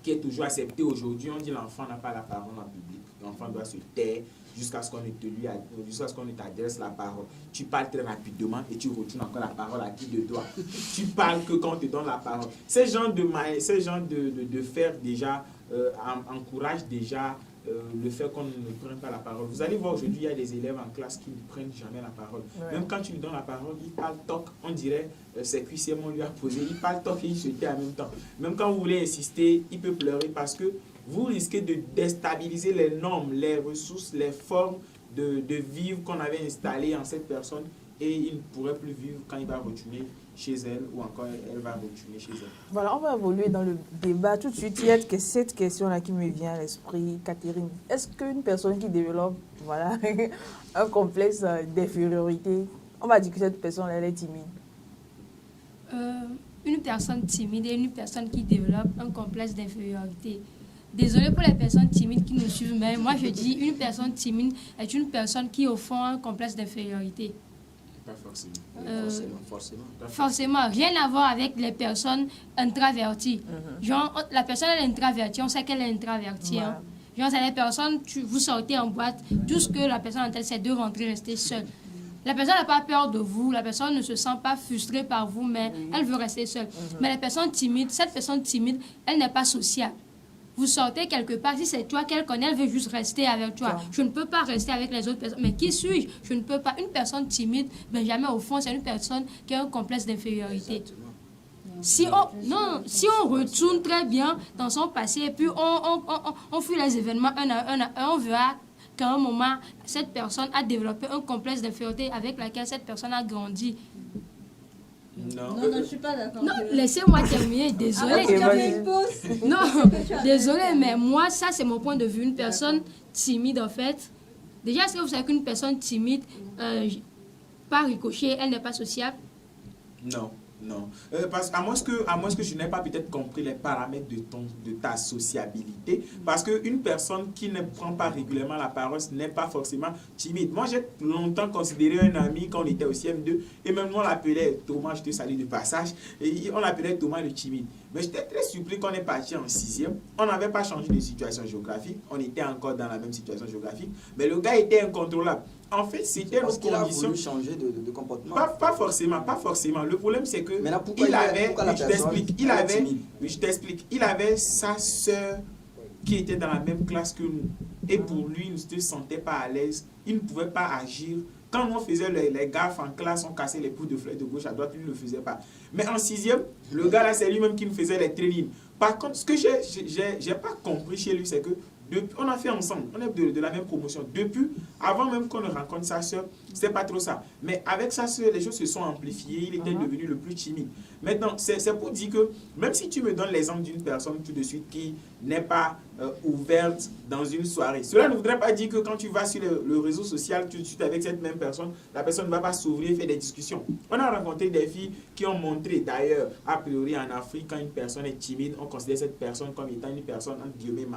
qui est toujours acceptée aujourd'hui. On dit l'enfant n'a pas la parole en public. L'enfant doit se taire jusqu'à ce qu'on ne t'adresse la parole. Tu parles très rapidement et tu retournes encore la parole à qui de toi. Tu parles que quand on te donne la parole. Ces gens de faire déjà encourage déjà le fait qu'on ne prenne pas la parole. Vous allez voir aujourd'hui, il y a des élèves en classe qui ne prennent jamais la parole. Ouais. Même quand tu lui donnes la parole, il parle toc, on dirait c'est cuissé, on lui a posé, il parle toc et il se tait en même temps. Même quand vous voulez insister, il peut pleurer parce que vous risquez de déstabiliser les normes, les ressources, les formes de vivre qu'on avait installées en cette personne et il ne pourrait plus vivre quand il va retourner chez elle ou encore elle va retourner chez elle. Voilà, on va évoluer dans le débat. Tout de suite, il y a cette question-là qui me vient à l'esprit, Catherine. Est-ce qu'une personne qui développe un complexe d'infériorité, on va dire que cette personne elle est timide? Une personne timide et une personne qui développe un complexe d'infériorité. Désolée pour les personnes timides qui nous suivent, mais moi je dis une personne timide est une personne qui au fond a un complexe d'infériorité. Pas forcément. Forcément, rien à voir avec les personnes introverties. Genre, la personne elle est introvertie, on sait qu'elle est introvertie. Hein. Genre, c'est les personnes, vous sortez en boîte, tout ce que la personne entend, c'est de rentrer, rester seule. La personne n'a pas peur de vous, la personne ne se sent pas frustrée par vous, mais elle veut rester seule. Mais les personnes timides, cette personne timide, elle n'est pas sociable. Vous sortez quelque part, si c'est toi qu'elle connaît, elle veut juste rester avec toi. Je ne peux pas rester avec les autres personnes. Mais qui suis-je? Je ne peux pas. Une personne timide, Benjamin, au fond, c'est une personne qui a un complexe d'infériorité. Si on retourne très bien dans son passé, et puis on fuit les événements un à un, on verra qu'à un moment, cette personne a développé un complexe d'infériorité avec laquelle cette personne a grandi. Non, je ne suis pas d'accord. Non, laissez-moi terminer, désolé. Non, désolé, mais moi, ça, c'est mon point de vue. Une personne timide, en fait. Déjà, est-ce que vous savez qu'une personne timide, par ricochet, elle n'est pas sociable? Non. Parce à moins que je n'ai pas peut-être compris les paramètres de ta sociabilité. Parce qu'une personne qui ne prend pas régulièrement la parole n'est pas forcément timide. Moi, j'ai longtemps considéré un ami quand on était au CM2, et même nous, on l'appelait Thomas, je te salue de passage, et on l'appelait Thomas le timide. Mais j'étais très surpris qu'on est parti en 6e. On n'avait pas changé de situation géographique. On était encore dans la même situation géographique. Mais le gars était incontrôlable. En fait, c'était nos conditions. Parce qu'il a voulu changer de comportement. Pas forcément. Le problème, c'est que je t'explique. Il avait sa sœur qui était dans la même classe que nous. Et pour lui, il ne se sentait pas à l'aise. Il ne pouvait pas agir. Quand on faisait les gaffes en classe, on cassait les bouts de fleurs de gauche à droite, lui ne le faisait pas. Mais en 6e, le gars là, c'est lui-même qui me faisait les trainings. Par contre, ce que j'ai pas compris chez lui, c'est que on a fait ensemble, on est de la même promotion. Depuis, avant même qu'on ne rencontre sa soeur, C'était pas trop ça. Mais avec ça, les choses se sont amplifiées. Il était devenu le plus timide. Maintenant, c'est pour dire que même si tu me donnes l'exemple d'une personne tout de suite qui n'est pas ouverte dans une soirée, cela ne voudrait pas dire que quand tu vas sur le réseau social tout de suite avec cette même personne, la personne ne va pas s'ouvrir et faire des discussions. On a rencontré des filles qui ont montré, d'ailleurs, a priori en Afrique, quand une personne est timide, on considère cette personne comme étant une personne entre guillemets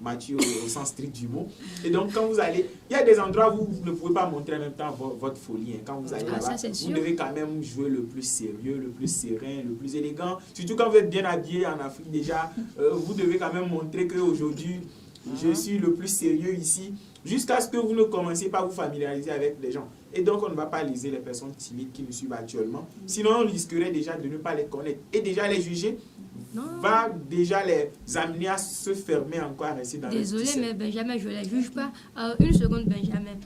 mature au sens strict du mot. Et donc, quand vous allez, il y a des endroits où vous ne pouvez pas montrer en même temps votre folie. Hein. Quand vous allez là-bas, vous devez quand même jouer le plus sérieux, le plus serein, le plus élégant. Surtout quand vous êtes bien habillé en Afrique déjà, vous devez quand même montrer qu'aujourd'hui, je suis le plus sérieux ici, jusqu'à ce que vous ne commenciez pas à vous familiariser avec les gens. Et donc, on ne va pas léser les personnes timides qui nous suivent actuellement. Sinon, on risquerait déjà de ne pas les connaître. Et déjà les juger va déjà les amener à se fermer encore, à rester dans Désolé, mais Benjamin, je ne les juge pas. Une seconde, Benjamin.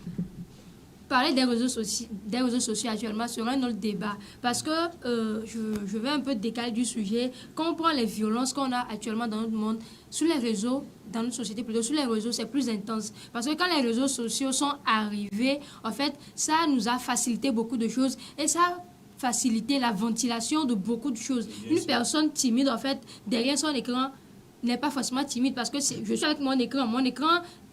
Parler des réseaux sociaux actuellement sera un autre débat. Parce que je vais un peu décaler du sujet. Quand on prend les violences qu'on a actuellement dans notre monde, sur les réseaux, dans notre société plutôt, sur les réseaux, c'est plus intense. Parce que quand les réseaux sociaux sont arrivés, en fait, ça nous a facilité beaucoup de choses. Et ça a facilité la ventilation de beaucoup de choses. Une personne timide, en fait, derrière son écran, n'est pas forcément timide parce que je suis avec mon écran,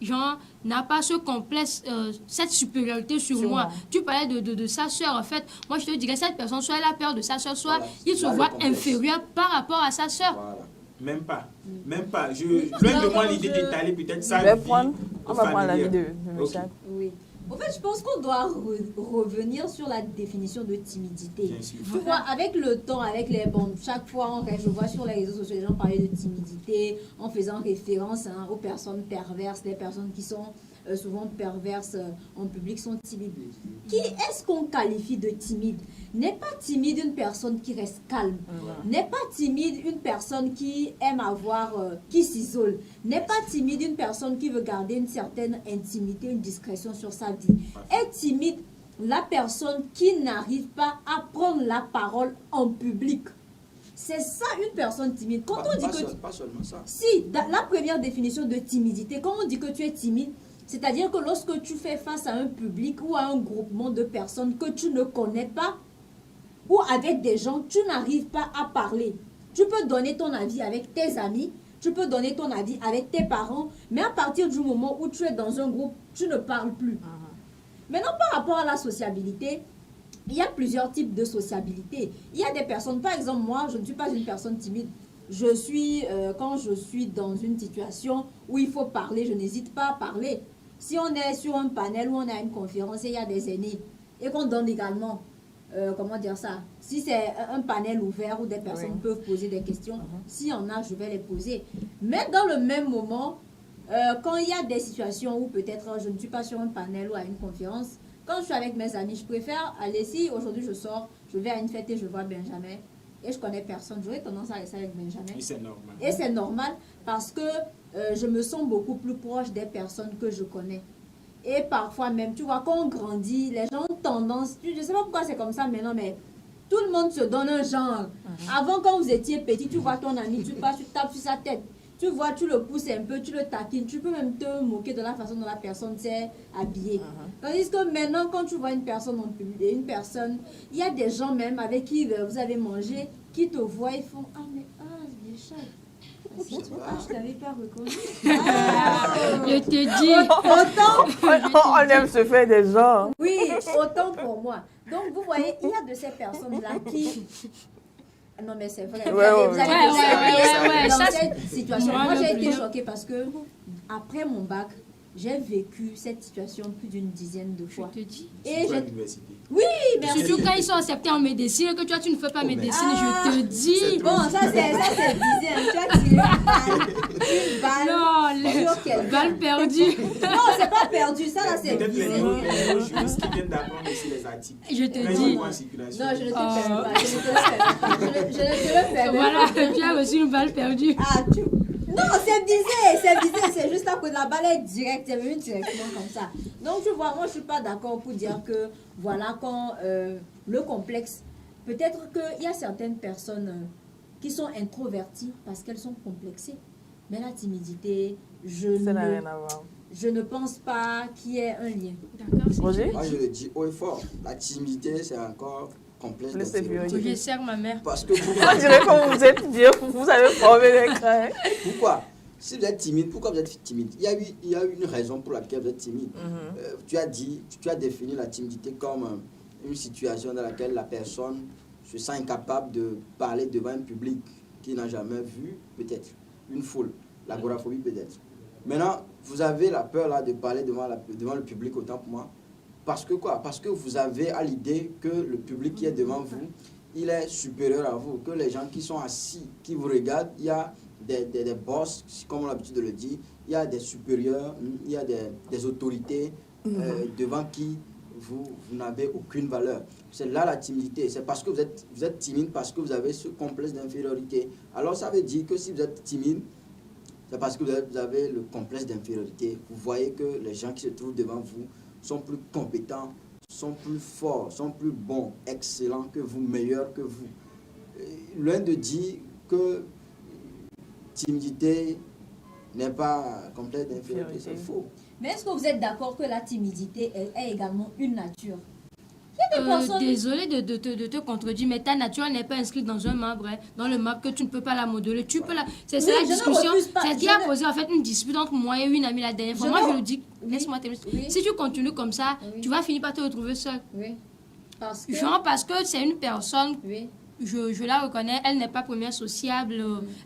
genre, n'a pas ce complexe, cette supériorité sur moi. Tu parlais de sa soeur, en fait. Moi, je te dirais, cette personne, soit elle a peur de sa soeur, soit il se voit inférieur par rapport à sa soeur. Voilà. Même pas. Loin de moi l'idée d'étaler peut-être ça. On va prendre l'avis de Michel. Okay. Oui. En fait, je pense qu'on doit revenir sur la définition de timidité. Tu vois, avec le temps, chaque fois, je vois sur les réseaux sociaux, les gens parler de timidité en faisant référence aux personnes perverses, les personnes qui sont souvent perverses en public sont timides. Qui est-ce qu'on qualifie de timide? N'est pas timide une personne qui reste calme. N'est pas timide une personne qui aime qui s'isole. N'est pas timide une personne qui veut garder une certaine intimité, une discrétion sur sa vie. Est timide la personne qui n'arrive pas à prendre la parole en public. C'est ça une personne timide. Quand on dit pas seulement ça. Si, la première définition de timidité, quand on dit que tu es timide, c'est-à-dire que lorsque tu fais face à un public ou à un groupement de personnes que tu ne connais pas, ou avec des gens, tu n'arrives pas à parler. Tu peux donner ton avis avec tes amis, tu peux donner ton avis avec tes parents, mais à partir du moment où tu es dans un groupe, tu ne parles plus. Maintenant, par rapport à la sociabilité, il y a plusieurs types de sociabilité. Il y a des personnes, par exemple, moi, je ne suis pas une personne timide. Quand je suis dans une situation où il faut parler, je n'hésite pas à parler. Si on est sur un panel où on a une conférence et il y a des aînés et qu'on donne également, si c'est un panel ouvert où des personnes peuvent poser des questions, s'il y en a, je vais les poser. Mais dans le même moment, quand il y a des situations où peut-être je ne suis pas sur un panel ou à une conférence, quand je suis avec mes amis, je préfère aller, si aujourd'hui je sors, je vais à une fête et je vois Benjamin, et je connais personne, j'aurais tendance à rester avec Benjamin. Et c'est normal. Et c'est normal parce que je me sens beaucoup plus proche des personnes que je connais. Et parfois même, tu vois, quand on grandit, les gens ont tendance, je ne sais pas pourquoi c'est comme ça maintenant, mais tout le monde se donne un genre. Avant, quand vous étiez petit, tu vois ton ami, tu tapes sur sa tête. Tu vois, tu le pousses un peu, tu le taquines, tu peux même te moquer de la façon dont la personne s'est habillée. Tandis que maintenant, quand tu vois une personne en public, il y a des gens même avec qui vous avez mangé, qui te voient et font « Ah, mais Michel, je t'avais pas reconnu. » Je te dis. Autant. On aime se faire des genres. Oui, autant pour moi. Donc, vous voyez, il y a de ces personnes-là qui... Non, mais c'est vrai. Vous avez été dans cette situation. Moi, j'ai été choquée parce que après mon bac, j'ai vécu cette situation plus d'une dizaine de fois. Je te dis. Et l'université. Oui, merci. Surtout quand ils sont acceptés en médecine, que toi tu ne fais pas médecine, je te dis. Bon, ça c'est dizaine. Tu as tiré une balle. Non, balle perdue. Non, c'est pas perdu. Ça là, c'est peut-être dizaine. les juristes qui viennent d'apprendre ici les articles. Je te dis. Non, je ne te permets pas. Je ne te le permets pas. Voilà, tu as reçu une balle perdue. Ah, non, c'est visé, c'est juste à côté de la balle est directe, c'est venu directement comme ça. Donc, tu vois, moi, je ne suis pas d'accord pour dire que, voilà, quand le complexe, peut-être qu'il y a certaines personnes qui sont introverties parce qu'elles sont complexées. Mais la timidité, Ça n'a rien à voir. je ne pense pas qu'il y ait un lien. D'accord, c'est Roger? Moi, je le dis haut et fort. La timidité, c'est encore complexe Le d'infériorité. Je sers ma mère. Parce que On dirait que vous êtes vieux, vous avez formé les crânes. pourquoi? Si vous êtes timide, pourquoi vous êtes timide? Il y a eu une raison pour laquelle vous êtes timide. Tu as défini la timidité comme une situation dans laquelle la personne se sent incapable de parler devant un public qu'il n'a jamais vu, peut-être. Une foule, l'agoraphobie peut-être. Maintenant, vous avez la peur là de parler devant le public, autant pour moi. Parce que quoi? Parce que vous avez à l'idée que le public qui est devant vous, il est supérieur à vous, que les gens qui sont assis, qui vous regardent, il y a des boss, comme on a l'habitude de le dire, il y a des supérieurs, il y a des autorités devant qui vous n'avez aucune valeur. C'est là la timidité. C'est parce que vous êtes timide, parce que vous avez ce complexe d'infériorité. Alors ça veut dire que si vous êtes timide, c'est parce que vous avez le complexe d'infériorité. Vous voyez que les gens qui se trouvent devant vous sont plus compétents, sont plus forts, sont plus bons, excellents que vous, meilleurs que vous. Loin de dire que timidité n'est pas complexe d'infériorité, c'est faux. Mais est-ce que vous êtes d'accord que la timidité est également une nature? Il y a des personnes... Désolée de te contredire, mais ta nature n'est pas inscrite dans un marbre, hein, dans le marbre que tu ne peux pas la moduler. Tu peux la... C'est ça la discussion. C'est qui a posé en fait une dispute entre moi et une amie la dernière fois. Moi, je le dis, laisse-moi terminer. Si tu continues comme ça, tu vas finir par te retrouver seule. Oui. Parce que... Genre parce que c'est une personne... Oui. Je la reconnais, elle n'est pas première sociable,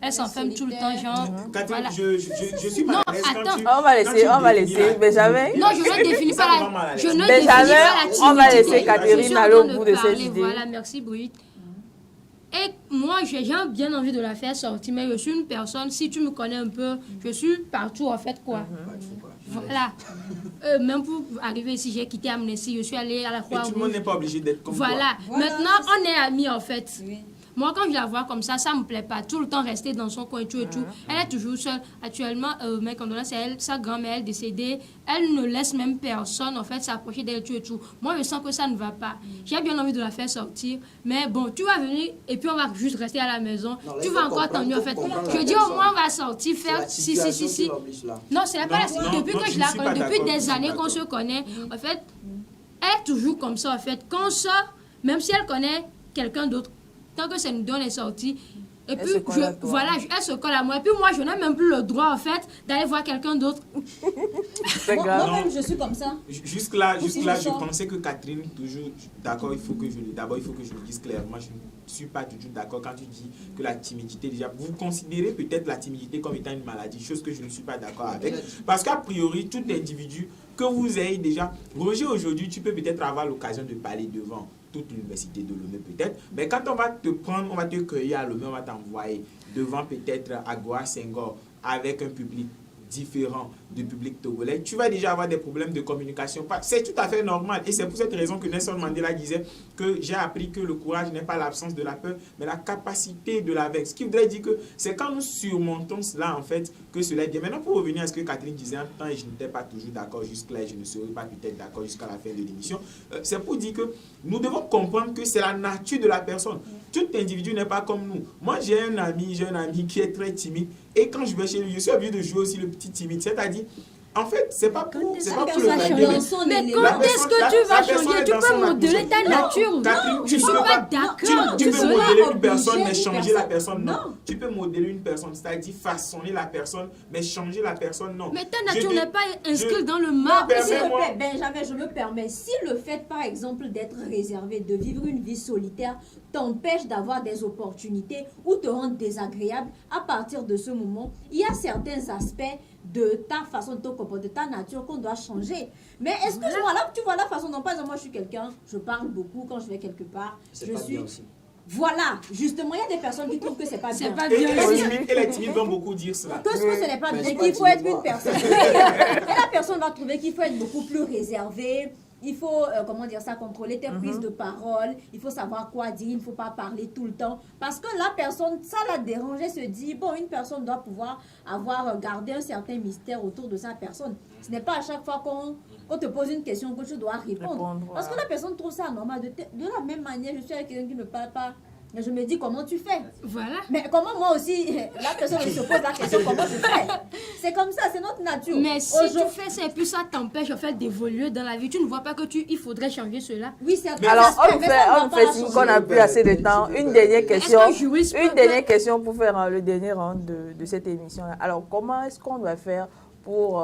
elle s'enferme tout le temps, genre. Catherine, Voilà. je suis mal Non, à l'aise quand attends. tu... On va laisser, Benjamin. Non, je ne définis pas la... Je ne définis Benjamin, pas la timidité. on va laisser Catherine Je suis aller en au train bout de de ses parler, idées. Voilà, merci Brigitte. Et moi, j'ai bien envie de la faire sortir, mais je suis une personne, si tu me connais un peu, je suis partout en fait, quoi. Voilà. Même pour arriver ici, j'ai quitté Amnesty, je suis allée à la Et Croix-Rouge. tout le monde n'est pas obligé d'être comme toi. Voilà. Maintenant, on est amis en fait. Oui. Moi, quand je la vois comme ça me plaît pas. Tout le temps rester dans son coin et tout et tout. Elle est toujours seule. Actuellement, mes condoléances, c'est elle, sa grand-mère, elle est décédée. Elle ne laisse même personne, en fait, s'approcher d'elle, tout et tout. Moi, je sens que ça ne va pas. J'ai bien envie de la faire sortir. Mais bon, tu vas venir et puis on va juste rester à la maison. Non, là, tu il vas faut encore comprendre, t'ennuyer, en faut fait. comprendre Je la dis au personne. moins, on va sortir, C'est faire la si. situation qui l'oblige là. Non, c'est pas Non, la depuis non, que je je ne la suis pas connais, depuis d'accord, je des suis années d'accord. qu'on se connaît, en fait, elle est toujours comme ça, en fait. Quand on sort, même si elle connaît quelqu'un d'autre, tant que ça nous donne les sorties, et puis, se colle à toi. voilà, elle se colle à moi. Et puis moi, je n'ai même plus le droit, en fait, d'aller voir quelqu'un d'autre. C'est grave. Moi-même, je suis comme ça. Jusque-là, Ou si je je sors. pensais que Catherine, toujours, d'accord, il faut que je le dise clairement, je ne suis pas du tout d'accord quand tu dis que la timidité, déjà, vous considérez peut-être la timidité comme étant une maladie, chose que je ne suis pas d'accord avec. Parce qu'à priori, tout individu que vous ayez déjà, Roger, aujourd'hui, tu peux peut-être avoir l'occasion de parler devant toute l'université de Lomé peut-être, mais quand on va te prendre, on va te cueillir à Lomé, on va t'envoyer devant peut-être Agora Senghor avec un public différent du public togolais, tu vas déjà avoir des problèmes de communication. C'est tout à fait normal et c'est pour cette raison que Nelson Mandela disait que j'ai appris que le courage n'est pas l'absence de la peur, mais la capacité de la vaincre. Ce qui voudrait dire que c'est quand nous surmontons cela en fait que cela est bien. Maintenant pour revenir à ce que Catherine disait en temps et je n'étais pas toujours d'accord jusque-là et je ne serai pas peut-être d'accord jusqu'à la fin de l'émission, c'est pour dire que nous devons comprendre que c'est la nature de la personne. Tout individu n'est pas comme nous. Moi j'ai un ami qui est très timide et quand je vais chez lui, je suis obligé de jouer aussi le petit timide, c'est-à-dire en fait, c'est pas pour le faire. Mais quand est-ce que tu vas changer? Tu peux modeler ta nature. Non, Je ne suis pas d'accord. Tu peux Cela modeler une oblige personne, mais une changer la personne. personne, non. Non. Tu peux modeler une personne, c'est-à-dire façonner la personne, mais changer la personne, non. Mais ta nature Je n'est pas inscrite je- dans le marbre. Non, S'il te Permets-moi. plaît, Benjamin, je me permets, si le fait, par exemple, d'être réservé, de vivre une vie solitaire, t'empêche d'avoir des opportunités ou te rend désagréable, à partir de ce moment, il y a certains aspects de ta façon de te comporter, de ta nature qu'on doit changer. Mais est-ce que tu vois la façon dont, par exemple, moi je suis quelqu'un, je parle beaucoup quand je vais quelque part, C'est je pas suis... bien aussi. Voilà, justement, il y a des personnes qui trouvent que c'est pas C'est bien. pas Et bien. les timides vont beaucoup dire cela. Que ce n'est pas Mais bien, c'est pas qu'il faut être timide, une moi. personne. Et la personne va trouver qu'il faut être beaucoup plus réservé. Il faut, comment dire ça, contrôler tes prises de parole. Il faut savoir quoi dire. Il ne faut pas parler tout le temps. Parce que la personne, ça l'a dérangé, se dit, bon, une personne doit pouvoir avoir gardé un certain mystère autour de sa personne. Ce n'est pas à chaque fois qu'on te pose une question que tu dois répondre. Répondre, Parce que voilà. la personne trouve ça normal. De la même manière, je suis avec quelqu'un qui ne parle pas Mais je me dis comment tu fais. Voilà. Mais comment moi aussi, la personne se pose la question comment je fais. C'est comme ça, c'est notre nature. Mais si tu fais ça et puis ça t'empêche en fait d'évoluer dans la vie, tu ne vois pas que il faudrait changer cela. Oui, c'est alors, on fait signe qu'on n'a plus assez de temps. Une dernière question. Une dernière question pour faire le dernier round de cette émission-là. Alors, comment est-ce qu'on doit faire pour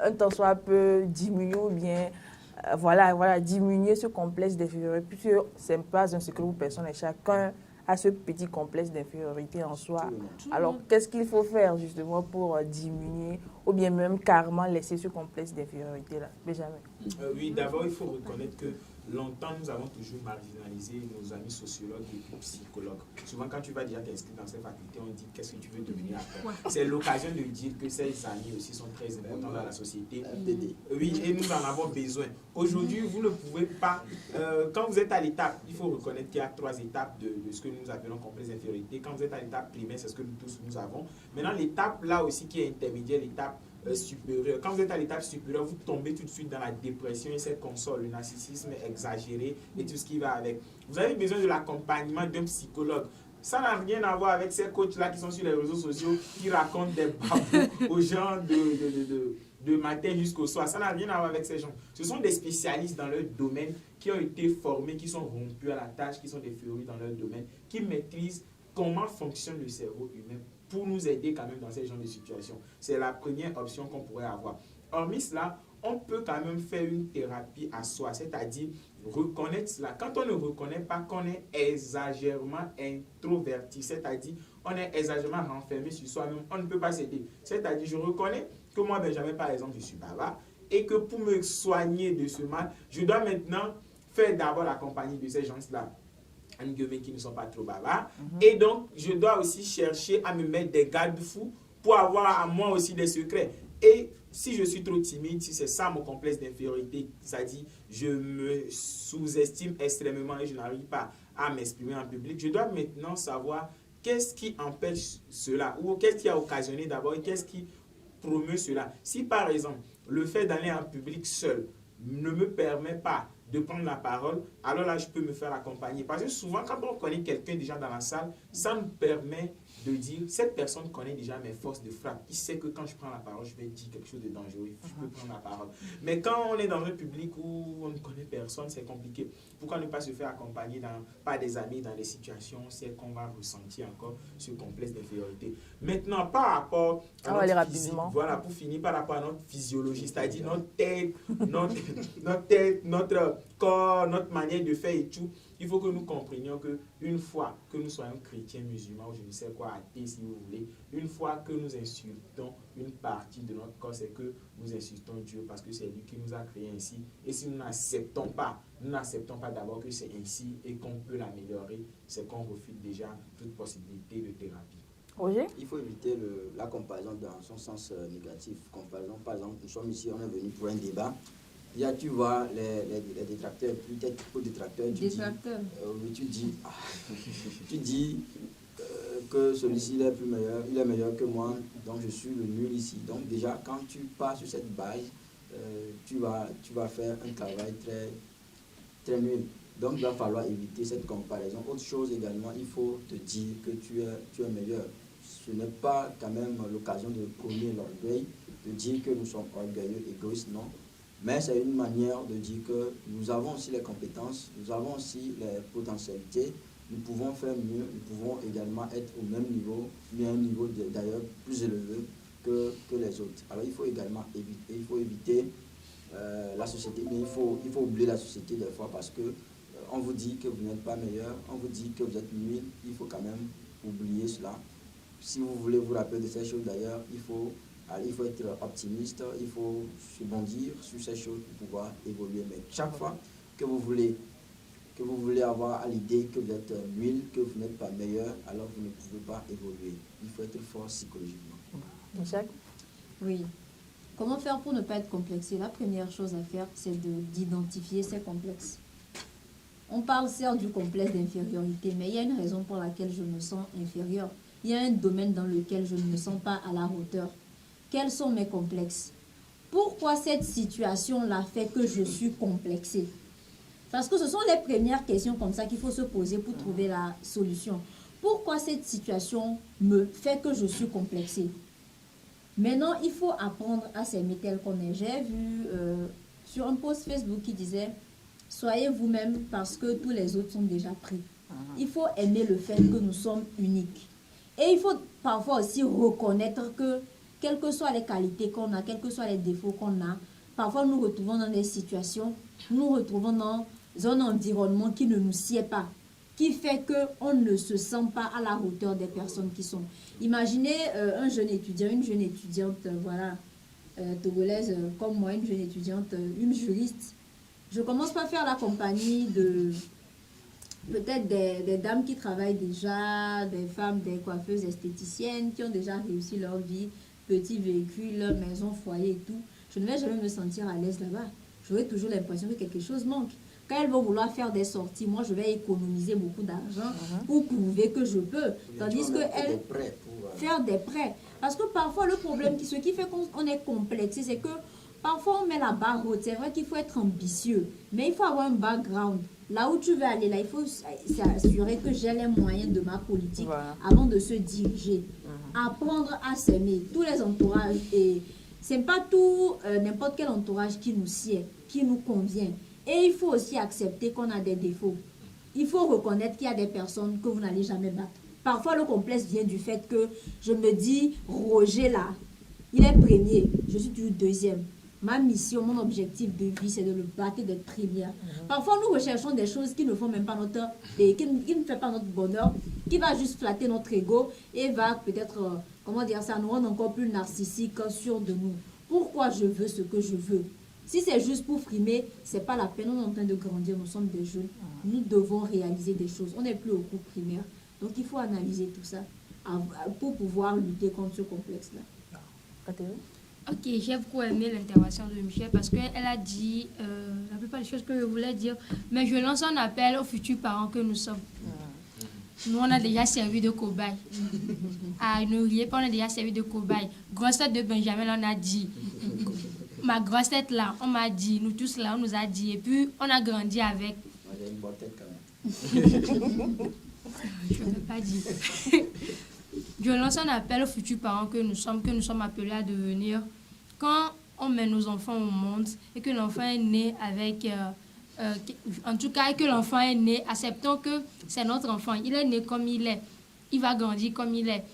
un temps soit peu diminuer ou bien voilà, diminuer ce complexe d'infériorité, puisque ce n'est pas un secret pour personne et chacun a ce petit complexe d'infériorité en soi. Alors, qu'est-ce qu'il faut faire justement pour diminuer ou bien même carrément laisser ce complexe d'infériorité-là? Benjamin. Oui, d'abord, il faut reconnaître que longtemps, nous avons toujours marginalisé nos amis sociologues et psychologues. Souvent, quand tu vas déjà t'inscrire dans cette faculté, on dit qu'est-ce que tu veux devenir après. C'est l'occasion de dire que ces amis aussi sont très importants dans la société. Oui, et nous en avons besoin. Aujourd'hui, vous ne pouvez pas, quand vous êtes à l'étape, il faut reconnaître qu'il y a 3 étapes de ce que nous appelons complexe d'infériorité. Quand vous êtes à l'étape primaire, c'est ce que nous tous nous avons. Maintenant, l'étape là aussi qui est intermédiaire, l'étape supérieur. Quand vous êtes à l'étape supérieure, vous tombez tout de suite dans la dépression et cette console, le narcissisme exagéré et tout ce qui va avec. Vous avez besoin de l'accompagnement d'un psychologue. Ça n'a rien à voir avec ces coachs-là qui sont sur les réseaux sociaux, qui racontent des babous aux gens de matin jusqu'au soir. Ça n'a rien à voir avec ces gens. Ce sont des spécialistes dans leur domaine qui ont été formés, qui sont rompus à la tâche, qui sont des férus dans leur domaine, qui maîtrisent comment fonctionne le cerveau humain pour nous aider quand même dans ces genres de situations. C'est la première option qu'on pourrait avoir. Hormis cela, on peut quand même faire une thérapie à soi, c'est-à-dire reconnaître cela. Quand on ne reconnaît pas qu'on est exagérément introverti, c'est-à-dire on est exagérément renfermé sur soi-même, on ne peut pas s'aider. C'est-à-dire, je reconnais que moi, Benjamin, par exemple, je suis bavard et que pour me soigner de ce mal, je dois maintenant faire d'abord la compagnie de ces gens-là, qui ne sont pas trop bavards. Et donc, je dois aussi chercher à me mettre des garde-fous pour avoir à moi aussi des secrets. Et si je suis trop timide, si c'est ça mon complexe d'infériorité, c'est-à-dire je me sous-estime extrêmement et je n'arrive pas à m'exprimer en public, je dois maintenant savoir qu'est-ce qui empêche cela ou qu'est-ce qui a occasionné d'abord et qu'est-ce qui promeut cela. Si par exemple, le fait d'aller en public seul ne me permet pas de prendre la parole, alors là, je peux me faire accompagner. Parce que souvent, quand on connaît quelqu'un déjà dans la salle, ça nous permet de dire, cette personne connaît déjà mes forces de frappe. Il sait que quand je prends la parole, je vais dire quelque chose de dangereux. Je peux prendre la parole. Mais quand on est dans un public où on ne connaît personne, c'est compliqué. Pourquoi ne pas se faire accompagner par des amis dans des situations, c'est qu'on va ressentir encore ce complexe d'infériorité. Maintenant, par rapport à notre physique, voilà, pour finir, par rapport à notre physiologie, c'est-à-dire notre tête, notre corps, notre manière de faire et tout, il faut que nous comprenions qu'une fois que nous soyons chrétiens, musulmans, ou je ne sais quoi, athées si vous voulez, une fois que nous insultons une partie de notre corps, c'est que nous insultons Dieu parce que c'est lui qui nous a créés ainsi. Et si nous n'acceptons pas d'abord que c'est ainsi et qu'on peut l'améliorer, c'est qu'on refuse déjà toute possibilité de thérapie. Roger? Il faut éviter la comparaison dans son sens négatif. Comparaison, par exemple, nous sommes ici, on est venu pour un débat. Il y a, tu vois, les détracteurs, peut-être aux détracteurs, tu dis que celui-ci il est meilleur que moi, donc je suis le nul ici. Donc déjà, quand tu pars sur cette base, tu vas faire un travail très, très nul. Donc il va falloir éviter cette comparaison. Autre chose également, il faut te dire que tu es meilleur. Ce n'est pas quand même l'occasion de prôner l'orgueil, de dire que nous sommes orgueilleux, égoïstes, non. Mais c'est une manière de dire que nous avons aussi les compétences, nous avons aussi les potentialités, nous pouvons faire mieux, nous pouvons également être au même niveau, mais à un niveau d'ailleurs plus élevé que les autres. Alors il faut également éviter la société, mais il faut oublier la société des fois parce que on vous dit que vous n'êtes pas meilleur, on vous dit que vous êtes nul, il faut quand même oublier cela. Si vous voulez vous rappeler de ces choses d'ailleurs, il faut être optimiste, il faut se bondir sur ces choses pour pouvoir évoluer. Mais chaque fois que vous voulez avoir à l'idée que vous êtes nul, que vous n'êtes pas meilleur, alors vous ne pouvez pas évoluer. Il faut être fort psychologiquement. Jacques? Oui. Comment faire pour ne pas être complexé? La première chose à faire, c'est d'identifier ces complexes. On parle certes du complexe d'infériorité, mais il y a une raison pour laquelle je me sens inférieur. Il y a un domaine dans lequel je ne me sens pas à la hauteur. Quels sont mes complexes? Pourquoi cette situation-là fait que je suis complexée? Parce que ce sont les premières questions comme ça qu'il faut se poser pour trouver la solution. Pourquoi cette situation me fait que je suis complexée? Maintenant, il faut apprendre à s'aimer tel qu'on est. J'ai vu sur un post Facebook qui disait « Soyez vous-même parce que tous les autres sont déjà pris ». Il faut aimer le fait que nous sommes uniques. Et il faut parfois aussi reconnaître que, quelles que soient les qualités qu'on a, quels que soient les défauts qu'on a, parfois nous retrouvons dans des situations, nous retrouvons dans un environnement qui ne nous sied pas, qui fait qu'on ne se sent pas à la hauteur des personnes qui sont. Imaginez un jeune étudiant, une jeune étudiante, voilà, togolaise comme moi, une jeune étudiante, une juriste. Je commence par faire la compagnie de peut-être des dames qui travaillent déjà, des femmes, des coiffeuses esthéticiennes qui ont déjà réussi leur vie, petit véhicule, maison, foyer et tout. Je ne vais jamais me sentir à l'aise là-bas. J'aurai toujours l'impression que quelque chose manque. Quand elles vont vouloir faire des sorties, moi je vais économiser beaucoup d'argent pour prouver que je peux. Tandis qu'elles faire des prêts. Parce que parfois le problème, ce qui fait qu'on est complexé, c'est que parfois on met la barre haute. C'est vrai qu'il faut être ambitieux, mais il faut avoir un background. Là où tu veux aller, là, il faut s'assurer que j'ai les moyens de ma politique avant de se diriger. Apprendre à s'aimer. Tous les entourages, et c'est pas tout, n'importe quel entourage qui nous sied, qui nous convient. Et il faut aussi accepter qu'on a des défauts. Il faut reconnaître qu'il y a des personnes que vous n'allez jamais battre. Parfois, le complexe vient du fait que je me dis, Roger là, il est premier, je suis toujours deuxième. Ma mission, mon objectif de vie, c'est de le battre et d'être première. Parfois, nous recherchons des choses qui ne font même pas notre... et qui ne font pas notre bonheur, qui va juste flatter notre ego et va peut-être, comment dire ça, nous rendre encore plus narcissiques, sûrs de nous. Pourquoi je veux ce que je veux? Si c'est juste pour frimer, c'est pas la peine. On est en train de grandir, nous sommes des jeunes. Nous devons réaliser des choses. On n'est plus au cours primaire. Donc, il faut analyser tout ça pour pouvoir lutter contre ce complexe-là. Ok, j'ai beaucoup aimé l'intervention de Michel parce qu'elle a dit la plupart des choses que je voulais dire. Mais je lance un appel aux futurs parents que nous sommes. Nous, on a déjà servi de cobaye. Ne riez pas, on a déjà servi de cobaye. Grosse tête de Benjamin, on a dit. Ma grosse tête là, on m'a dit. Nous tous là, on nous a dit. Et puis, on a grandi avec. J'ai une bonne tête quand même. Je ne vais pas dire. Je lance un appel aux futurs parents que nous sommes appelés à devenir. Quand on met nos enfants au monde et que l'enfant est né avec... en tout cas, que l'enfant est né, acceptons que c'est notre enfant. Il est né comme il est. Il va grandir comme il est.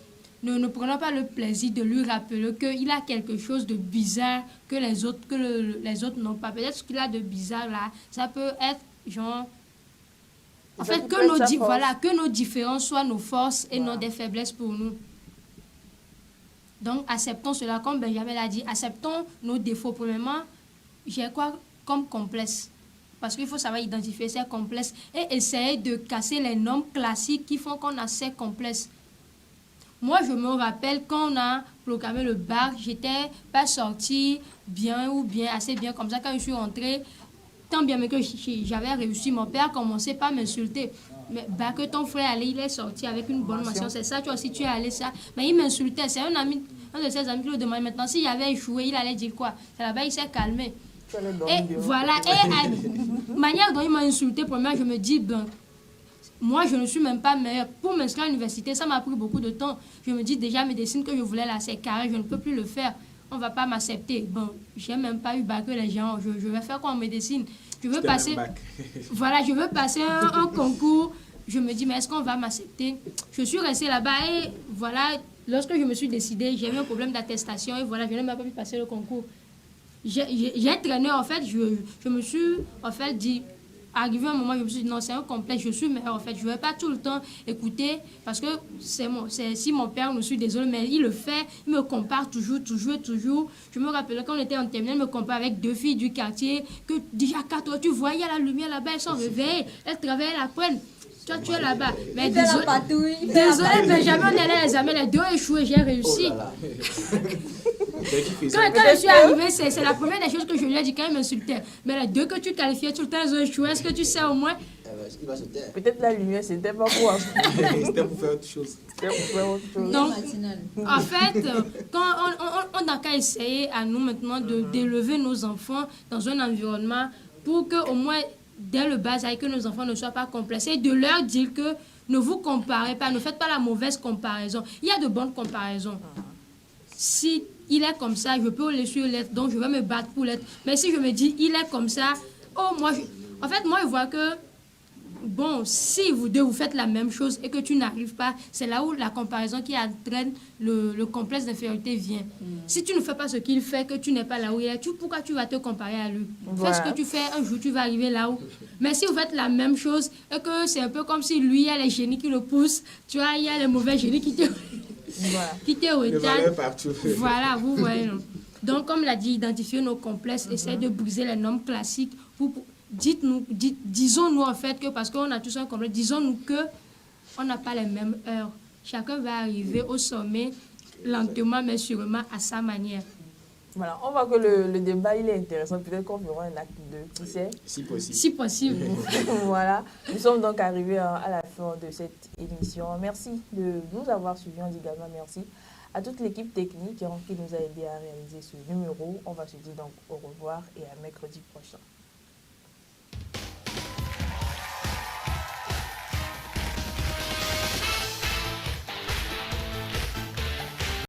Ne prenons pas le plaisir de lui rappeler qu'il a quelque chose de bizarre que les autres n'ont pas. Peut-être ce qu'il a de bizarre là, ça peut être genre... En fait, que nos différences soient nos forces et non des faiblesses pour nous. Donc, acceptons cela, comme Benjamin l'a dit, acceptons nos défauts. Premièrement, j'ai quoi comme complexe? Parce qu'il faut savoir identifier ces complexes et essayer de casser les normes classiques qui font qu'on a ces complexes. Moi, je me rappelle quand on a programmé le bac, j'étais pas sortie bien ou bien, assez bien. Comme ça, quand je suis rentrée, tant bien que j'avais réussi, mon père commençait pas à m'insulter. Mais bah, que ton frère allait, il est sorti avec une bonne mention, c'est ça, toi aussi tu es allé ça. Mais il m'insultait, c'est un de ses amis qui le demandait maintenant. S'il avait échoué, il allait dire quoi? C'est là-bas, il s'est calmé. Et voilà, et manière dont il m'a insulté, premièrement, je me dis, ben, moi je ne suis même pas meilleure. Pour m'inscrire à l'université, ça m'a pris beaucoup de temps. Je me dis déjà, mes dessins que je voulais là, c'est carré, je ne peux plus le faire. On ne va pas m'accepter. Bon, j'ai même pas eu bac que les gens. Je vais faire quoi en médecine? Je veux passer. Voilà, je veux passer un concours. Je me dis, mais est-ce qu'on va m'accepter? Je suis restée là-bas et voilà, lorsque je me suis décidée, j'ai eu un problème d'attestation et voilà, je n'ai même pas pu passer le concours. J'ai traîné, en fait, je me suis en fait dit, arrivé un moment, je me suis dit, non, c'est un complexe, je suis meilleure, en fait. Je ne vais pas tout le temps écouter, parce que si mon père, je suis désolée, mais il le fait, il me compare toujours. Je me rappelle, quand on était en terminale, il me compare avec deux filles du quartier, que déjà, quand toi, tu vois, il y a la lumière là-bas, elles sont réveillées, elles travaillent, elles apprennent. Toi, tu es là-bas. Mais désolé, Benjamin, on est là, les amis, les deux échoués, j'ai réussi. Quand je suis arrivée, c'est la première des choses que je lui ai dit quand il m'insultait. Mais les deux que tu qualifiais tout le temps, ils ont échoué. Est-ce que tu sais au moins? Peut-être la lumière, c'était pas pour... C'était pour faire autre chose. Donc, en fait, quand on n'a qu'à essayer à nous maintenant d'élever nos enfants dans un environnement pour qu'au moins dès le bas âge, que nos enfants ne soient pas complexés, et de leur dire que ne vous comparez pas, ne faites pas la mauvaise comparaison. Il y a de bonnes comparaisons. Si il est comme ça, je peux le suivre l'être, donc je vais me battre pour l'être. Mais si je me dis, il est comme ça, oh, en fait, moi, je vois que, bon, si vous deux, vous faites la même chose et que tu n'arrives pas, c'est là où la comparaison qui entraîne le complexe d'infériorité vient. Si tu ne fais pas ce qu'il fait, que tu n'es pas là où il est, pourquoi tu vas te comparer à lui? Voilà. Fais ce que tu fais, un jour, tu vas arriver là où. Mais si vous faites la même chose et que c'est un peu comme si lui, il y a les génies qui le poussent, tu vois, il y a les mauvais génies qui te... Voilà. qui te Le retardent. valeur partout. Voilà, vous voyez. Non? Donc, comme l'a dit, identifier nos complexes, essayer de briser les normes classiques. Disons-nous en fait que, parce qu'on a tous un complexe, disons-nous que on n'a pas les mêmes heures. Chacun va arriver au sommet lentement, mais sûrement à sa manière. Voilà, on voit que le débat il est intéressant. Peut-être qu'on fera un acte 2, qui sait. Si possible. Si possible. Voilà, nous sommes donc arrivés à la fin de cette émission. Merci de nous avoir suivis. On dit également merci à toute l'équipe technique qui nous a aidé à réaliser ce numéro. On va se dire donc au revoir et à mercredi prochain.